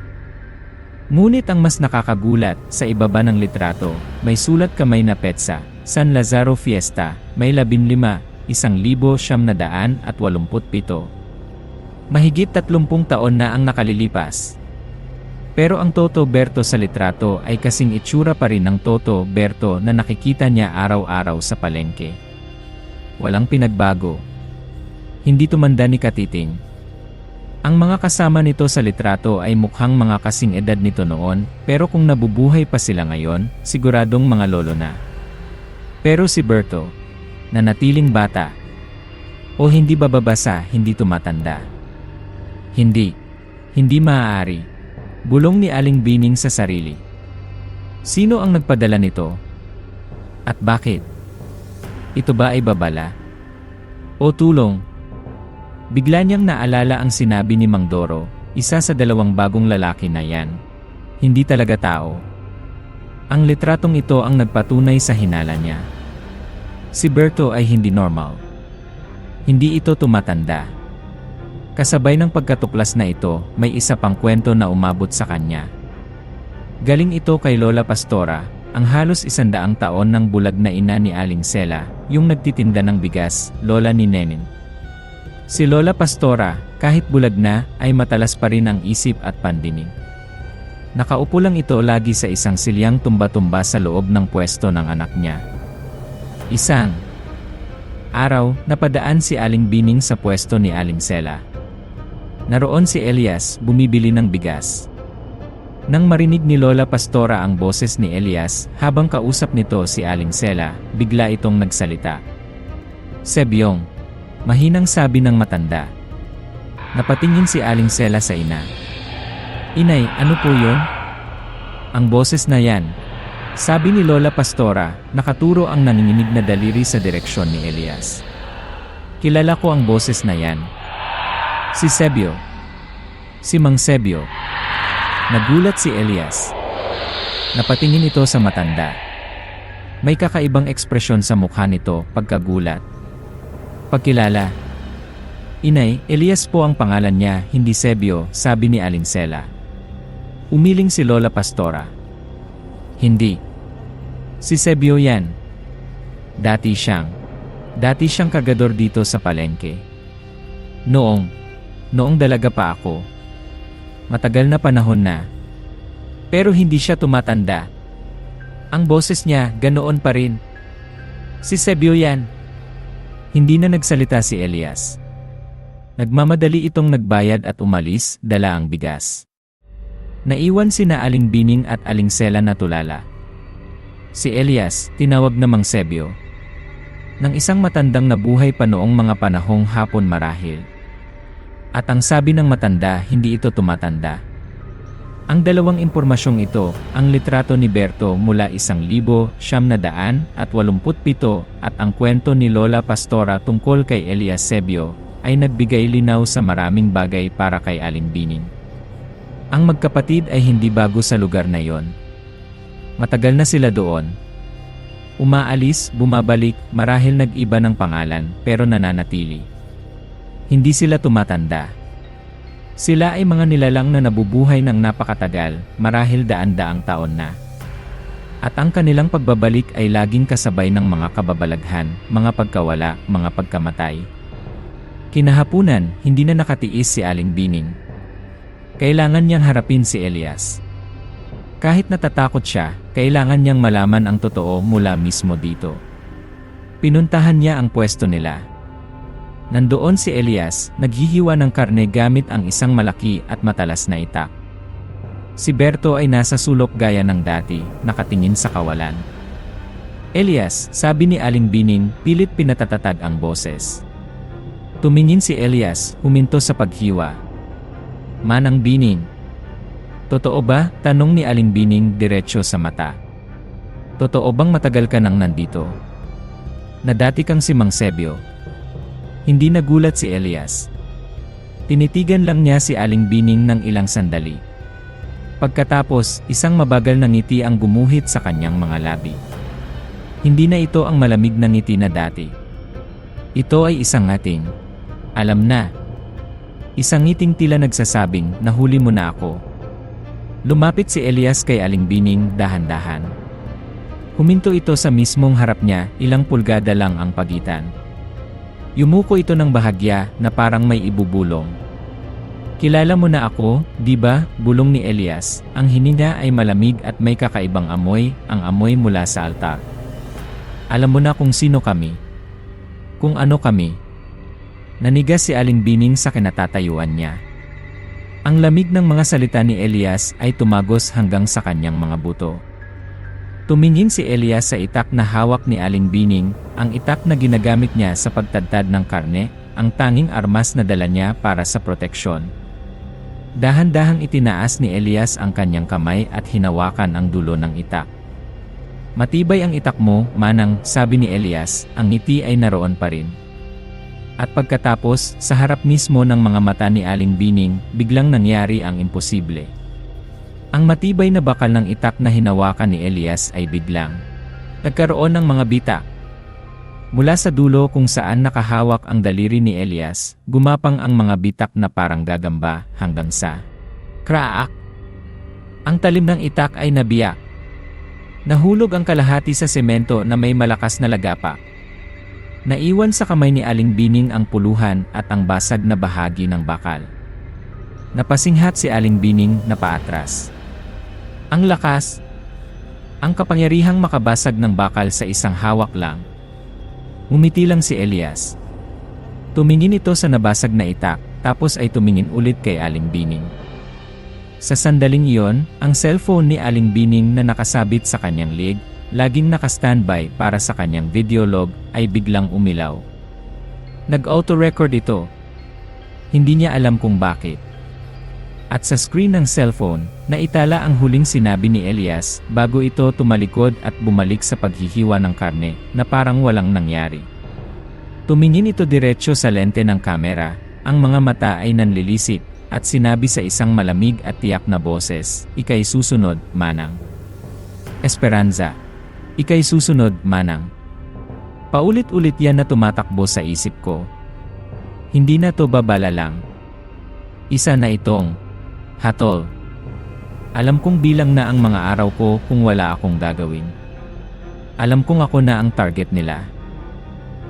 Ngunit ang mas nakakagulat, sa ibaba ng litrato, may sulat kamay na petsa, San Lazaro Fiesta, may 15, 1,987. Mahigit 30 taon na ang nakalilipas. Pero ang Toto Berto sa litrato ay kasing itsura pa rin ng Toto Berto na nakikita niya araw-araw sa palengke. Walang pinagbago. Hindi tumanda ni Katiting. Ang mga kasama nito sa litrato ay mukhang mga kasing edad nito noon, pero kung nabubuhay pa sila ngayon, siguradong mga lolo na. Pero si Berto, nanatiling bata. O hindi bababasa, hindi tumatanda. Hindi maaari. Bulong ni Aling Bining sa sarili. Sino ang nagpadala nito? At bakit? Ito ba ay babala? O tulong? Bigla niyang naalala ang sinabi ni Mang Doro, isa sa dalawang bagong lalaki na yan. Hindi talaga tao. Ang litratong ito ang nagpatunay sa hinala niya. Si Berto ay hindi normal. Hindi ito tumatanda. Kasabay ng pagkatuklas na ito, may isa pang kwento na umabot sa kanya. Galing ito kay Lola Pastora, ang halos 100 taon ng bulag na ina ni Aling Sela, yung nagtitinda ng bigas, lola ni Nenin. Si Lola Pastora, kahit bulag na, ay matalas pa rin ang isip at pandinig. Nakaupo lang ito lagi sa isang silyang tumba-tumba sa loob ng pwesto ng anak niya. Isang araw, napadaan si Aling Bining sa pwesto ni Aling Sela. Naroon si Elias, bumibili ng bigas. Nang marinig ni Lola Pastora ang boses ni Elias, habang kausap nito si Aling Sela, bigla itong nagsalita. Sebyong, mahinang sabi ng matanda. Napatingin si Aling Sela sa ina. Inay, ano po yun? Ang boses na yan. Sabi ni Lola Pastora, nakaturo ang nanginginig na daliri sa direksyon ni Elias. Kilala ko ang boses na yan. Si Sebio. Si Mang Sebio. Nagulat si Elias. Napatingin ito sa matanda. May kakaibang ekspresyon sa mukha nito pagkagulat. Pagkilala. Inay, Elias po ang pangalan niya, hindi Sebio, sabi ni Aling Sela. Umiling si Lola Pastora. Hindi. Si Sebio yan. Dati siyang kargador dito sa palengke. Noong dalaga pa ako. Matagal na panahon na. Pero hindi siya tumatanda. Ang boses niya, ganoon pa rin. Si Sebio yan. Hindi na nagsalita si Elias. Nagmamadali itong nagbayad at umalis, dala ang bigas. Naiwan sina Aling Bining at Aling Sela na tulala. Si Elias, tinawag na Mang Sebio. Ng isang matandang nabuhay pa noong mga panahong hapon marahil. At ang sabi ng matanda, hindi ito tumatanda. Ang dalawang impormasyong ito, ang litrato ni Berto mula 1,987 at ang kwento ni Lola Pastora tungkol kay Elias Sebio, ay nagbigay linaw sa maraming bagay para kay Aling Bining. Ang magkapatid ay hindi bago sa lugar na yon. Matagal na sila doon. Umaalis, bumabalik, marahil nag-iba ng pangalan, pero nananatili. Hindi sila tumatanda. Sila ay mga nilalang na nabubuhay ng napakatagal, marahil daan-daang taon na. At ang kanilang pagbabalik ay laging kasabay ng mga kababalaghan, mga pagkawala, mga pagkamatay. Kinahapunan, hindi na nakatiis si Aling Bining. Kailangan niyang harapin si Elias. Kahit natatakot siya, kailangan niyang malaman ang totoo mula mismo dito. Pinuntahan niya ang pwesto nila. Nandoon si Elias, naghihiwa ng karne gamit ang isang malaki at matalas na itak. Si Berto ay nasa sulok gaya ng dati, nakatingin sa kawalan. Elias, sabi ni Aling Bining, pilit pinatatatag ang boses. Tumingin si Elias, huminto sa paghiwa. Manang Bining. Totoo ba? Tanong ni Aling Bining diretso sa mata. Totoo bang matagal ka nang nandito? Na dati kang si Mang Sebio? Hindi nagulat si Elias. Tinitigan lang niya si Aling Bining ng ilang sandali. Pagkatapos, isang mabagal na ngiti ang gumuhit sa kanyang mga labi. Hindi na ito ang malamig na ngiti na dati. Ito ay isang ngating. Alam na. Isang ngiting tila nagsasabing, nahuli mo na ako. Lumapit si Elias kay Aling Bining dahan-dahan. Huminto ito sa mismong harap niya, ilang pulgada lang ang pagitan. Yumuko ito ng bahagya na parang may ibubulong. Kilala mo na ako, di ba? Bulong ni Elias. Ang hininga ay malamig at may kakaibang amoy, ang amoy mula sa altar. Alam mo na kung sino kami. Kung ano kami. Nanigas si Aling Bining sa kinatatayuan niya. Ang lamig ng mga salita ni Elias ay tumagos hanggang sa kanyang mga buto. Tumingin si Elias sa itak na hawak ni Aling Bining, ang itak na ginagamit niya sa pagtadtad ng karne, ang tanging armas na dala niya para sa proteksyon. Dahan-dahang itinaas ni Elias ang kanyang kamay at hinawakan ang dulo ng itak. Matibay ang itak mo, manang, sabi ni Elias, ang ngiti ay naroon pa rin. At pagkatapos, sa harap mismo ng mga mata ni Aling Bining, biglang nangyari ang imposible. Ang matibay na bakal ng itak na hinawakan ni Elias ay biglang nagkaroon ng mga bitak. Mula sa dulo kung saan nakahawak ang daliri ni Elias, gumapang ang mga bitak na parang gagamba hanggang sa crack. Ang talim ng itak ay nabiyak. Nahulog ang kalahati sa semento na may malakas na lagapa. Naiwan sa kamay ni Aling Bining ang puluhan at ang basag na bahagi ng bakal. Napasinghat si Aling Bining na paatras. Ang lakas, ang kapangyarihang makabasag ng bakal sa isang hawak lang. Umiti lang si Elias. Tumingin ito sa nabasag na itak, tapos ay tumingin ulit kay Aling Bining. Sa sandaling iyon, ang cellphone ni Aling Bining na nakasabit sa kanyang leg, laging naka-standby para sa kanyang video log, ay biglang umilaw. Nag-auto-record ito. Hindi niya alam kung bakit. At sa screen ng cellphone, naitala ang huling sinabi ni Elias bago ito tumalikod at bumalik sa paghihiwa ng karne na parang walang nangyari. Tumingin ito diretso sa lente ng kamera, ang mga mata ay nanlilisik, at sinabi sa isang malamig at tiyak na boses, "Ika'y susunod, Manang." Esperanza. Ika'y susunod, Manang. Paulit-ulit yan na tumatakbo sa isip ko. Hindi na to babala lang. Isa na itong hatol. Alam kong bilang na ang mga araw ko kung wala akong gagawin. Alam kong ako na ang target nila.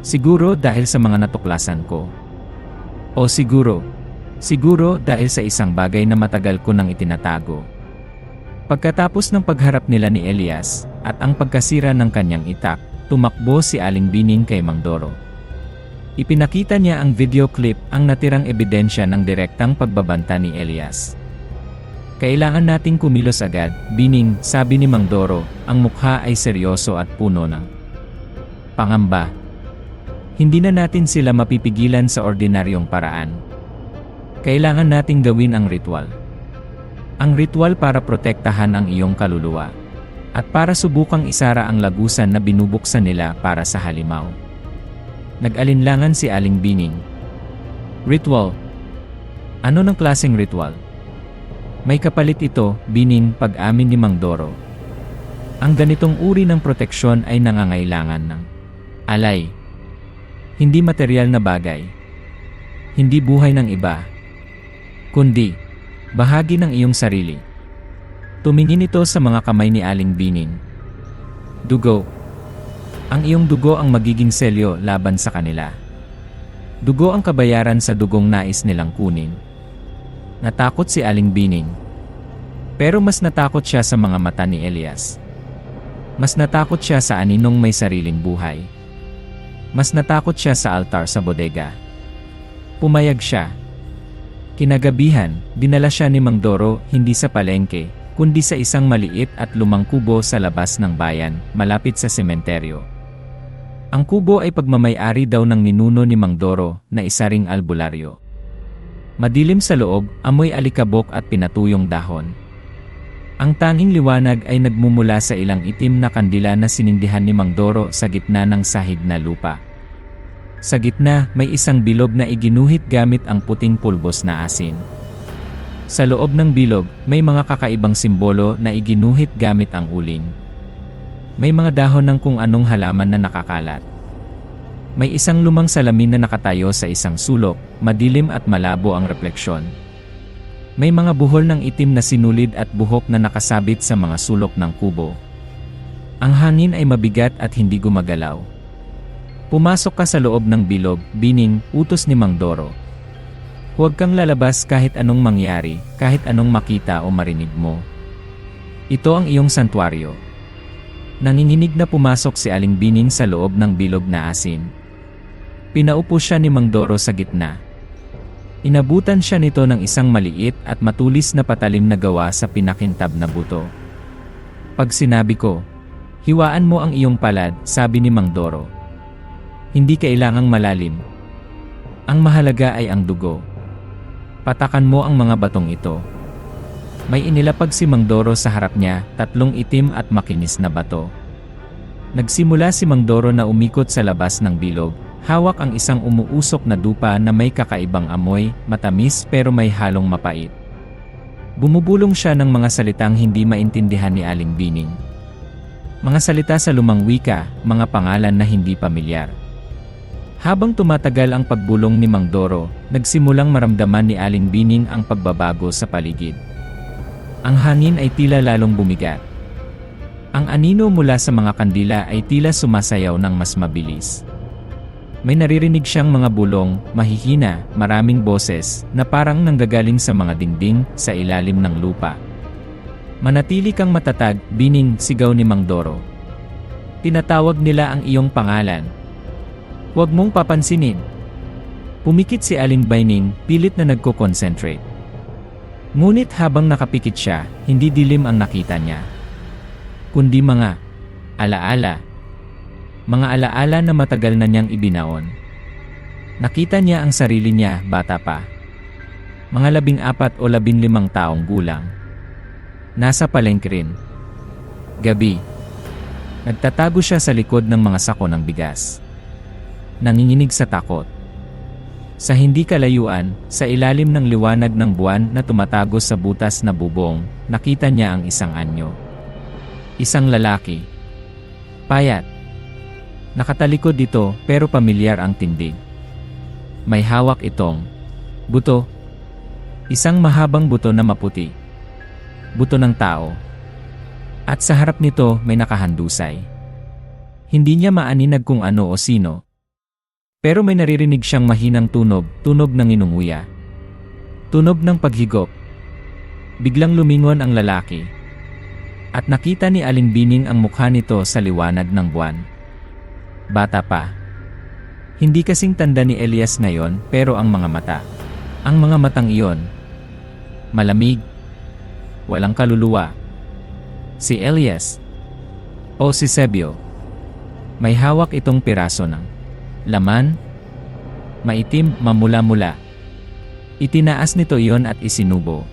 Siguro dahil sa mga natuklasan ko. O siguro dahil sa isang bagay na matagal ko nang itinatago. Pagkatapos ng pagharap nila ni Elias, at ang pagkasira ng kanyang itak, tumakbo si Aling Bining kay Mang Doro. Ipinakita niya ang video clip, ang natirang ebidensya ng direktang pagbabanta ni Elias. "Kailangan nating kumilos agad, Bining," sabi ni Mang Doro, ang mukha ay seryoso at puno ng pangamba. "Hindi na natin sila mapipigilan sa ordinaryong paraan. Kailangan nating gawin ang ritual. Ang ritual para protektahan ang iyong kaluluwa. At para subukang isara ang lagusan na binubuksan nila para sa halimaw." Nag-alinlangan si Aling Bining. "Ritual? Ano ng klaseng ritual?" "May kapalit ito, Bining," pag-amin ni Mang Doro. "Ang ganitong uri ng proteksyon ay nangangailangan ng alay. Hindi materyal na bagay. Hindi buhay ng iba. Kundi bahagi ng iyong sarili." Tumingin ito sa mga kamay ni Aling Bining. "Dugo. Ang iyong dugo ang magiging selyo laban sa kanila. Dugo ang kabayaran sa dugong nais nilang kunin." Natakot si Aling Bining. Pero mas natakot siya sa mga mata ni Elias. Mas natakot siya sa aninong may sariling buhay. Mas natakot siya sa altar sa bodega. Pumayag siya. Kinagabihan, dinala siya ni Mang Doro hindi sa palengke, kundi sa isang maliit at lumang kubo sa labas ng bayan, malapit sa sementeryo. Ang kubo ay pagmamay-ari daw ng ninuno ni Mang Doro na isa ring albularyo. Madilim sa loob, amoy alikabok at pinatuyong dahon. Ang tanging liwanag ay nagmumula sa ilang itim na kandila na sinindihan ni Mang Doro sa gitna ng sahig na lupa. Sa gitna, may isang bilog na iginuhit gamit ang puting pulbos na asin. Sa loob ng bilog, may mga kakaibang simbolo na iginuhit gamit ang uling. May mga dahon ng kung anong halaman na nakakalat. May isang lumang salamin na nakatayo sa isang sulok, madilim at malabo ang refleksyon. May mga buhol ng itim na sinulid at buhok na nakasabit sa mga sulok ng kubo. Ang hangin ay mabigat at hindi gumagalaw. "Pumasok ka sa loob ng bilog, Bining," utos ni Mang Doro. "Huwag kang lalabas kahit anong mangyari, kahit anong makita o marinig mo. Ito ang iyong santuaryo." Nanginginig na pumasok si Aling Bining sa loob ng bilog na asin. Pinaupo siya ni Mang Doro sa gitna. Inabutan siya nito ng isang maliit at matulis na patalim na gawa sa pinakintab na buto. "Pag sinabi ko, hiwaan mo ang iyong palad," sabi ni Mang Doro. "Hindi kailangang malalim. Ang mahalaga ay ang dugo. Patakan mo ang mga batong ito." May inilapag si Mang Doro sa harap niya, 3 itim at makinis na bato. Nagsimula si Mang Doro na umikot sa labas ng bilog, hawak ang isang umuusok na dupa na may kakaibang amoy, matamis pero may halong mapait. Bumubulong siya ng mga salitang hindi maintindihan ni Aling Bining. Mga salita sa lumang wika, mga pangalan na hindi pamilyar. Habang tumatagal ang pagbulong ni Mang Doro, nagsimulang maramdaman ni Aling Bining ang pagbabago sa paligid. Ang hangin ay tila lalong bumigat. Ang anino mula sa mga kandila ay tila sumasayaw ng mas mabilis. May naririnig siyang mga bulong, mahihina, maraming boses, na parang nanggagaling sa mga dingding sa ilalim ng lupa. Manatili kang matatag, Bining, sigaw ni Mang Doro. Tinatawag nila ang iyong pangalan. Huwag mong papansinin. Pumikit si Aling Bining, pilit na nagko-concentrate. Ngunit habang nakapikit siya, hindi dilim ang nakita niya, kundi mga alaala. Mga alaala na matagal na niyang ibinaon. Nakita niya ang sarili niya, bata pa. Mga 14 o 15 taong gulang. Nasa palengke rin. Gabi. Nagtatago siya sa likod ng mga sako ng bigas. Nanginginig sa takot. Sa hindi kalayuan, sa ilalim ng liwanag ng buwan na tumatago sa butas na bubong, nakita niya ang isang anyo. Isang lalaki. Payat. Nakatalikod dito pero pamilyar ang tindig. May hawak itong buto. Isang mahabang buto na maputi. Buto ng tao. At sa harap nito may nakahandusay. Hindi niya maaninag kung ano o sino. Pero may naririnig siyang mahinang tunog, tunog ng inunguya. Tunog ng paghigop. Biglang lumingon ang lalaki. At nakita ni Aling Bining ang mukha nito sa liwanag ng buwan. Bata pa. Hindi kasing tanda ni Elias ngayon, pero ang mga mata. Ang mga matang iyon. Malamig. Walang kaluluwa. Si Elias. O si Sebio. May hawak itong piraso ng laman. Maitim, mamula-mula. Itinaas nito iyon at isinubo.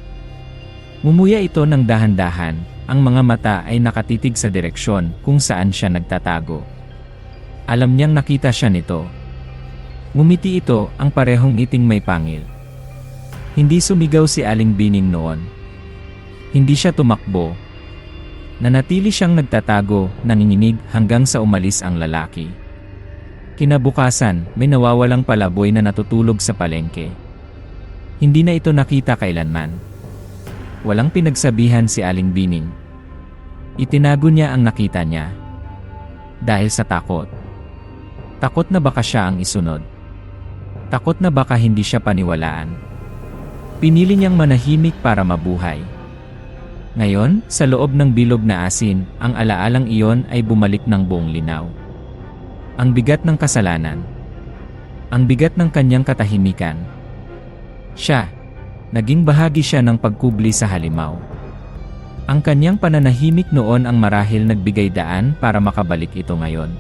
Mumuya ito ng dahan-dahan. Ang mga mata ay nakatitig sa direksyon kung saan siya nagtatago. Alam niyang nakita siya nito. Ngumiti ito, ang parehong iting may pangil. Hindi sumigaw si Aling Bining noon. Hindi siya tumakbo. Nanatili siyang nagtatago, nanginginig hanggang sa umalis ang lalaki. Kinabukasan, may nawawalang palaboy na natutulog sa palengke. Hindi na ito nakita kailanman. Walang pinagsabihan si Aling Bining. Itinago niya ang nakita niya. Dahil sa takot. Takot na baka siya ang isunod. Takot na baka hindi siya paniwalaan. Pinili niyang manahimik para mabuhay. Ngayon, sa loob ng bilog na asin, ang alaalang iyon ay bumalik ng buong linaw. Ang bigat ng kasalanan. Ang bigat ng kanyang katahimikan. Siya. Naging bahagi siya ng pagkubli sa halimaw. Ang kanyang pananahimik noon ang marahil nagbigay daan para makabalik ito ngayon.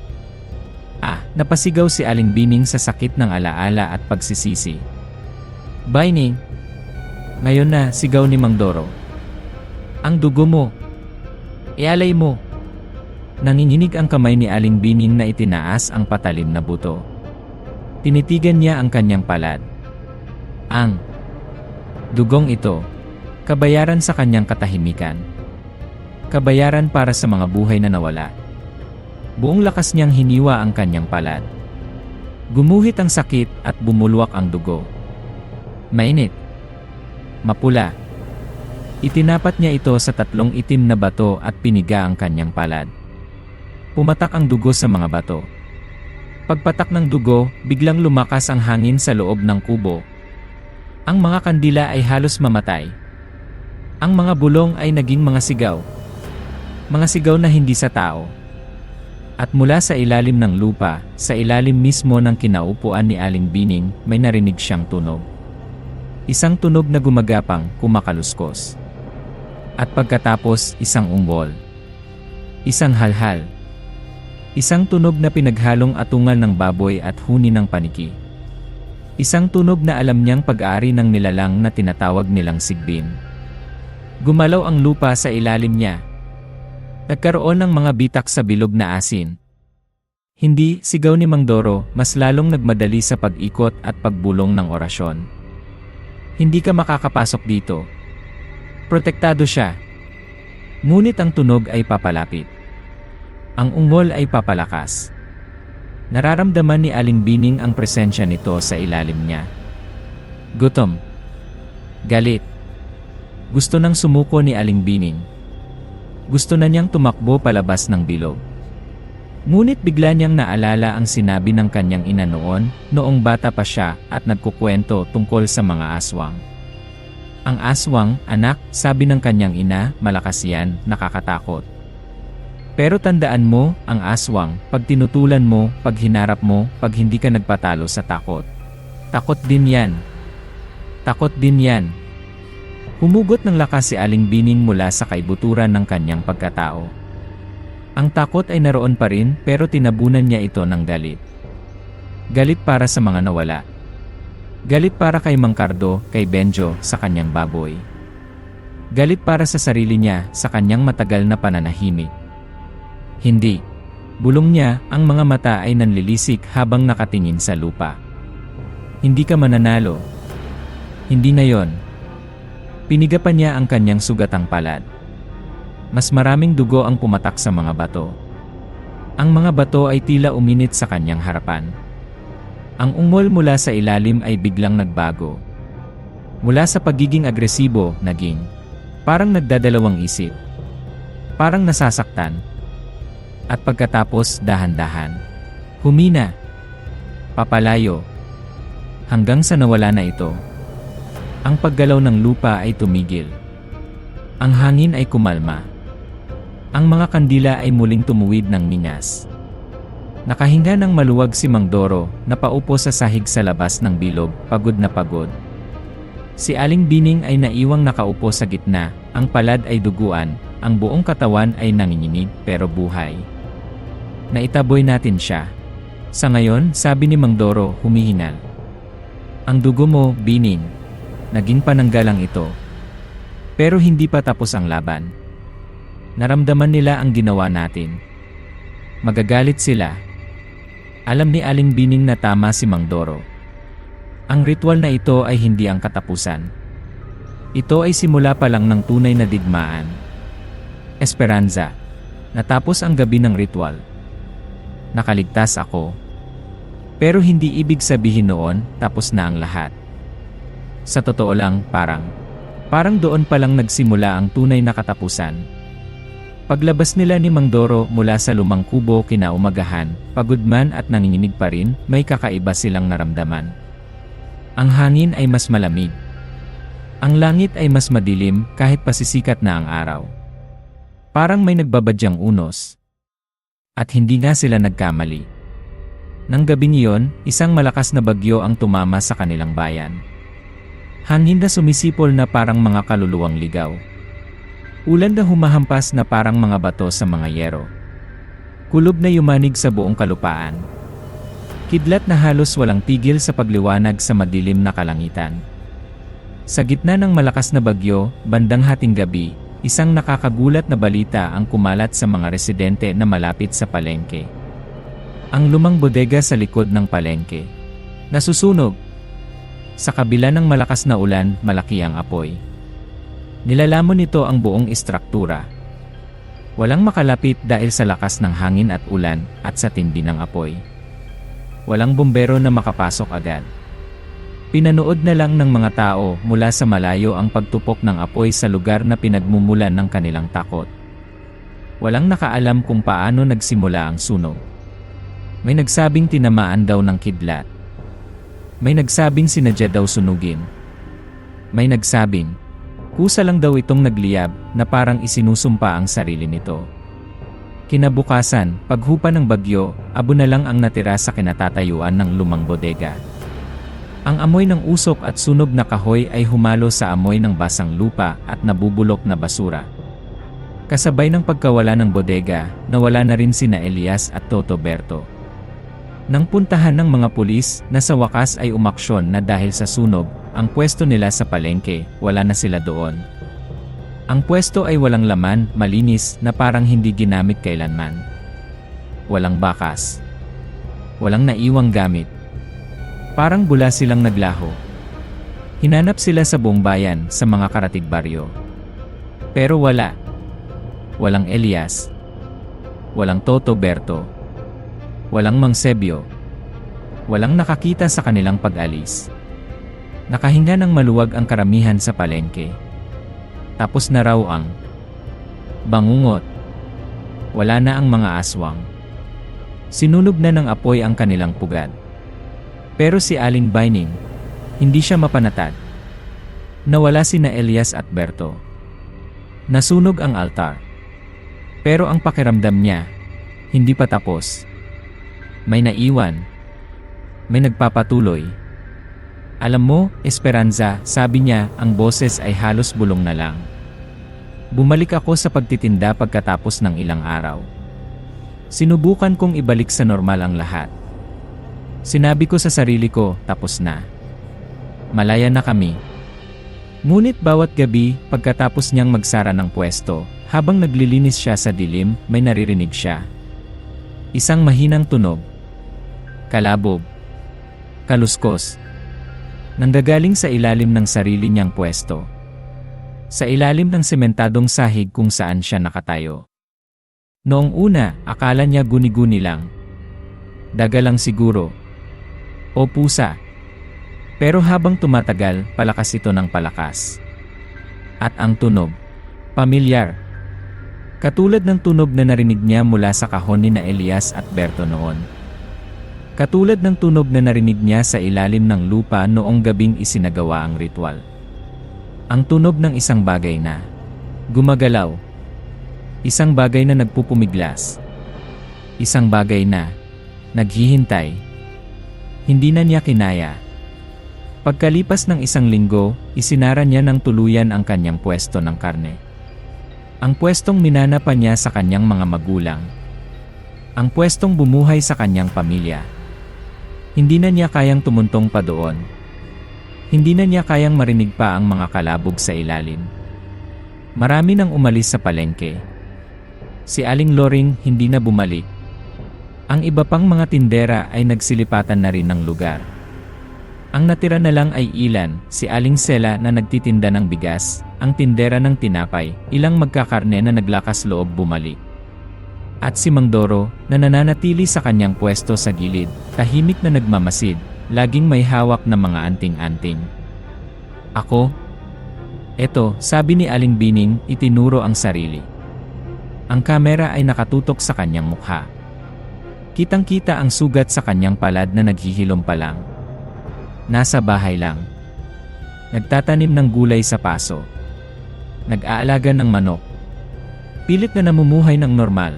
Napasigaw si Aling Bining sa sakit ng alaala at pagsisisi. Bining! Ngayon na, sigaw ni Mang Doro. Ang dugo mo! Ialay mo! Nanginginig ang kamay ni Aling Bining na itinaas ang patalim na buto. Tinitigan niya ang kanyang palad. Ang dugong ito, kabayaran sa kanyang katahimikan. Kabayaran para sa mga buhay na nawala. Buong lakas niyang hiniwa ang kanyang palad. Gumuhit ang sakit at bumulwak ang dugo. Mainit. Mapula. Itinapat niya ito sa 3 itim na bato at piniga ang kanyang palad. Pumatak ang dugo sa mga bato. Pagpatak ng dugo, biglang lumakas ang hangin sa loob ng kubo. Ang mga kandila ay halos mamatay. Ang mga bulong ay naging mga sigaw. Mga sigaw na hindi sa tao. At mula sa ilalim ng lupa, sa ilalim mismo ng kinaupuan ni Aling Bining, may narinig siyang tunog. Isang tunog na gumagapang, kumakaluskos. At pagkatapos, isang ungol. Isang halhal. Isang tunog na pinaghalong atungal ng baboy at huni ng paniki. Isang tunog na alam niyang pag-aari ng nilalang na tinatawag nilang sigbin. Gumalaw ang lupa sa ilalim niya. Nagkaroon ng mga bitak sa bilog na asin, Hindi, sigaw ni Mang Doro, mas lalong nagmadali sa pag-ikot at pagbulong ng orasyon. Hindi ka makakapasok dito. Protektado siya. Ngunit ang tunog ay papalapit. Ang ungol ay papalakas. Nararamdaman ni Aling Bining ang presensya nito sa ilalim niya. Gutom. Galit. Gusto nang sumuko ni Aling Bining. Gusto na niyang tumakbo palabas ng bilog. Ngunit bigla niyang naalala ang sinabi ng kanyang ina noong bata pa siya at nagkukwento tungkol sa mga aswang. Ang aswang, anak, sabi ng kanyang ina, malakas yan, nakakatakot. Pero tandaan mo, ang aswang, pag tinutulan mo, pag hinarap mo, pag hindi ka nagpatalo sa takot. Takot din yan. Takot din yan. Humugot ng lakas si Aling Bining mula sa kaibuturan ng kanyang pagkatao. Ang takot ay naroon pa rin pero tinabunan niya ito ng galit. Galit para sa mga nawala. Galit para kay Mang Cardo, kay Benjo, sa kanyang baboy. Galit para sa sarili niya sa kanyang matagal na pananahimik. Hindi. Bulong niya, ang mga mata ay nanlilisik habang nakatingin sa lupa. Hindi ka mananalo. Hindi na yon. Pinigapan niya ang kanyang sugatang palad. Mas maraming dugo ang pumatak sa mga bato. Ang mga bato ay tila uminit sa kanyang harapan. Ang ungol mula sa ilalim ay biglang nagbago. Mula sa pagiging agresibo, naging parang nagdadalawang isip. Parang nasasaktan. At pagkatapos dahan-dahan, humina. Papalayo. Hanggang sa nawala na ito. Ang paggalaw ng lupa ay tumigil. Ang hangin ay kumalma. Ang mga kandila ay muling tumuwid ng ningas. Nakahinga ng maluwag si Mang Doro, napaupo sa sahig sa labas ng bilog, pagod na pagod. Si Aling Bining ay naiwang nakaupo sa gitna, ang palad ay duguan, ang buong katawan ay nanginginig pero buhay. Naitaboy natin siya. Sa ngayon, sabi ni Mang Doro, humihinal. Ang dugo mo, Bining. Naging pananggalang ito. Pero hindi pa tapos ang laban. Naramdaman nila ang ginawa natin. Magagalit sila. Alam ni Aling Bining na tama si Mang Doro. Ang ritual na ito ay hindi ang katapusan. Ito ay simula pa lang ng tunay na digmaan. Esperanza. Natapos ang gabi ng ritual. Nakaligtas ako. Pero hindi ibig sabihin noon, tapos na ang lahat. Sa totoo lang, parang doon pa lang nagsimula ang tunay na katapusan. Paglabas nila ni Mang Doro mula sa lumang kubo kinaumagahan, pagod man at nanginginig pa rin, may kakaiba silang naramdaman. Ang hangin ay mas malamig. Ang langit ay mas madilim kahit pasisikat na ang araw. Parang may nagbabadyang unos. At hindi nga sila nagkamali. Nang gabing iyon, isang malakas na bagyo ang tumama sa kanilang bayan. Hangin na sumisipol na parang mga kaluluwang ligaw. Ulan na humahampas na parang mga bato sa mga yero. Kulob na yumanig sa buong kalupaan. Kidlat na halos walang tigil sa pagliwanag sa madilim na kalangitan. Sa gitna ng malakas na bagyo, bandang hating gabi, isang nakakagulat na balita ang kumalat sa mga residente na malapit sa palengke. Ang lumang bodega sa likod ng palengke. Nasusunog. Sa kabila ng malakas na ulan, malaki ang apoy. Nilalamon nito ang buong istruktura. Walang makalapit dahil sa lakas ng hangin at ulan at sa tindi ng apoy. Walang bumbero na makapasok agad. Pinanood na lang ng mga tao mula sa malayo ang pagtupok ng apoy sa lugar na pinagmumulan ng kanilang takot. Walang nakaalam kung paano nagsimula ang sunog. May nagsabing tinamaan daw ng kidlat. May nagsabing sinadya daw sunugin. May nagsabing, kusa lang daw itong nagliyab na parang isinusumpa ang sarili nito. Kinabukasan, paghupa ng bagyo, abo na lang ang natira sa kinatatayuan ng lumang bodega. Ang amoy ng usok at sunog na kahoy ay humalo sa amoy ng basang lupa at nabubulok na basura. Kasabay ng pagkawala ng bodega, nawala na rin sina Elias at Toto Berto. Nang puntahan ng mga pulis na sa wakas ay umaksyon na dahil sa sunog, ang pwesto nila sa palengke, wala na sila doon. Ang pwesto ay walang laman, malinis na parang hindi ginamit kailanman. Walang bakas. Walang naiwang gamit. Parang bula silang naglaho. Hinanap sila sa buong bayan sa mga karatig baryo. Pero wala. Walang Elias. Walang Toto Berto. Walang Mang Sebio. Walang nakakita sa kanilang pag-alis. Nakahinga ng maluwag ang karamihan sa palengke. Tapos na raw ang bangungot. Wala na ang mga aswang. Sinunog na ng apoy ang kanilang pugad. Pero si Aling Bining, hindi siya mapanatag. Nawala sina Elias at Berto. Nasunog ang altar. Pero ang pakiramdam niya, hindi pa tapos. May naiwan. May nagpapatuloy. Alam mo, Esperanza, sabi niya, ang boses ay halos bulong na lang. Bumalik ako sa pagtitinda pagkatapos ng ilang araw. Sinubukan kong ibalik sa normal ang lahat. Sinabi ko sa sarili ko, tapos na. Malaya na kami. Ngunit bawat gabi, pagkatapos niyang magsara ng pwesto, habang naglilinis siya sa dilim, may naririnig siya. Isang mahinang tunog. Kalabog. Kaluskos. Nanggagaling sa ilalim ng sarili niyang pwesto. Sa ilalim ng sementadong sahig kung saan siya nakatayo. Noong una, akala niya guni-guni lang. Daga lang siguro. O pusa. Pero habang tumatagal, palakas ito ng palakas. At ang tunog, pamilyar. Katulad ng tunog na narinig niya mula sa kahon ni na Elias at Berto noon. Katulad ng tunog na narinig niya sa ilalim ng lupa noong gabing isinagawa ang ritual. Ang tunog ng isang bagay na gumagalaw. Isang bagay na nagpupumiglas. Isang bagay na naghihintay. Hindi na niya kinaya. Pagkalipas ng isang linggo, isinara niya ng tuluyan ang kanyang pwesto ng karne. Ang pwestong minana pa niya sa kanyang mga magulang. Ang pwestong bumuhay sa kanyang pamilya. Hindi na niya kayang tumuntong pa doon. Hindi na niya kayang marinig pa ang mga kalabog sa ilalim. Marami nang umalis sa palengke. Si Aling Loring hindi na bumalik. Ang iba pang mga tindera ay nagsilipatan na rin ng lugar. Ang natira na lang ay Ilan, si Aling Sela na nagtitinda ng bigas, ang tindera ng tinapay, ilang magkakarne na naglakas loob bumalik. At si Mang Doro, na nananatili sa kanyang pwesto sa gilid, tahimik na nagmamasid, laging may hawak na mga anting-anting. Ako? Eto, sabi ni Aling Bining, itinuro ang sarili. Ang kamera ay nakatutok sa kanyang mukha. Kitang-kita ang sugat sa kanyang palad na naghihilom pa lang. Nasa bahay lang. Nagtatanim ng gulay sa paso. Nag-aalaga ng manok. Pilit na namumuhay ng normal.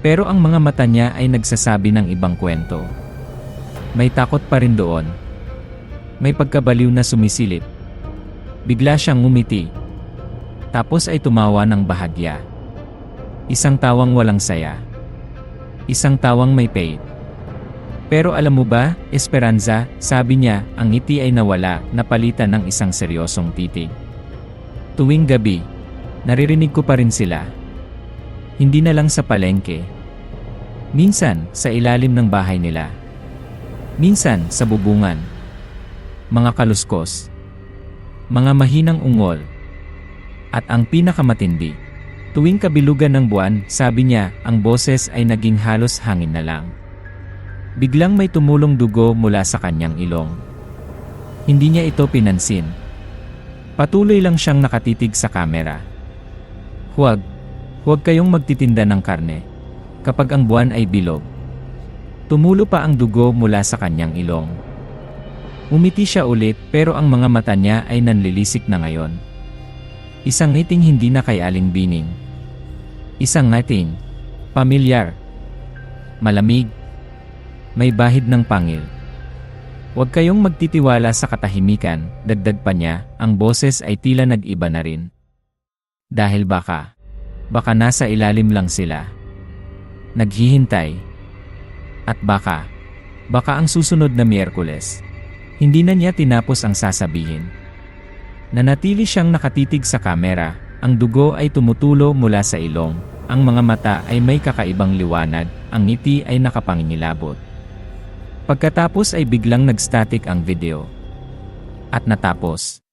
Pero ang mga mata niya ay nagsasabi ng ibang kwento. May takot pa rin doon. May pagkabaliw na sumisilip. Bigla siyang ngumiti. Tapos ay tumawa ng bahagya. Isang tawang walang saya. Isang tawang may pain. Pero alam mo ba, Esperanza, sabi niya, ang ngiti ay nawala, napalitan ng isang seryosong titig. Tuwing gabi, naririnig ko pa rin sila. Hindi na lang sa palengke. Minsan, sa ilalim ng bahay nila. Minsan, sa bubungan. Mga kaluskos. Mga mahinang ungol. At ang pinakamatindi, tuwing kabilugan ng buwan, sabi niya, ang boses ay naging halos hangin na lang. Biglang may tumulong dugo mula sa kanyang ilong. Hindi niya ito pinansin. Patuloy lang siyang nakatitig sa kamera. Huwag kayong magtitinda ng karne. Kapag ang buwan ay bilog. Tumulo pa ang dugo mula sa kanyang ilong. Umiti siya ulit pero ang mga mata niya ay nanlilisik na ngayon. Isang ngiting hindi na kay Aling Bining. Isang ngiting pamilyar. Malamig. May bahid ng pangil. Huwag kayong magtitiwala sa katahimikan, dagdag pa niya, ang boses ay tila nag-iba na rin. Dahil baka nasa ilalim lang sila. Naghihintay. At baka ang susunod na Miyerkules, hindi na niya tinapos ang sasabihin. Nanatili siyang nakatitig sa kamera, ang dugo ay tumutulo mula sa ilong, ang mga mata ay may kakaibang liwanag, ang ngiti ay nakapangingilabot. Pagkatapos ay biglang nag-static ang video. At natapos.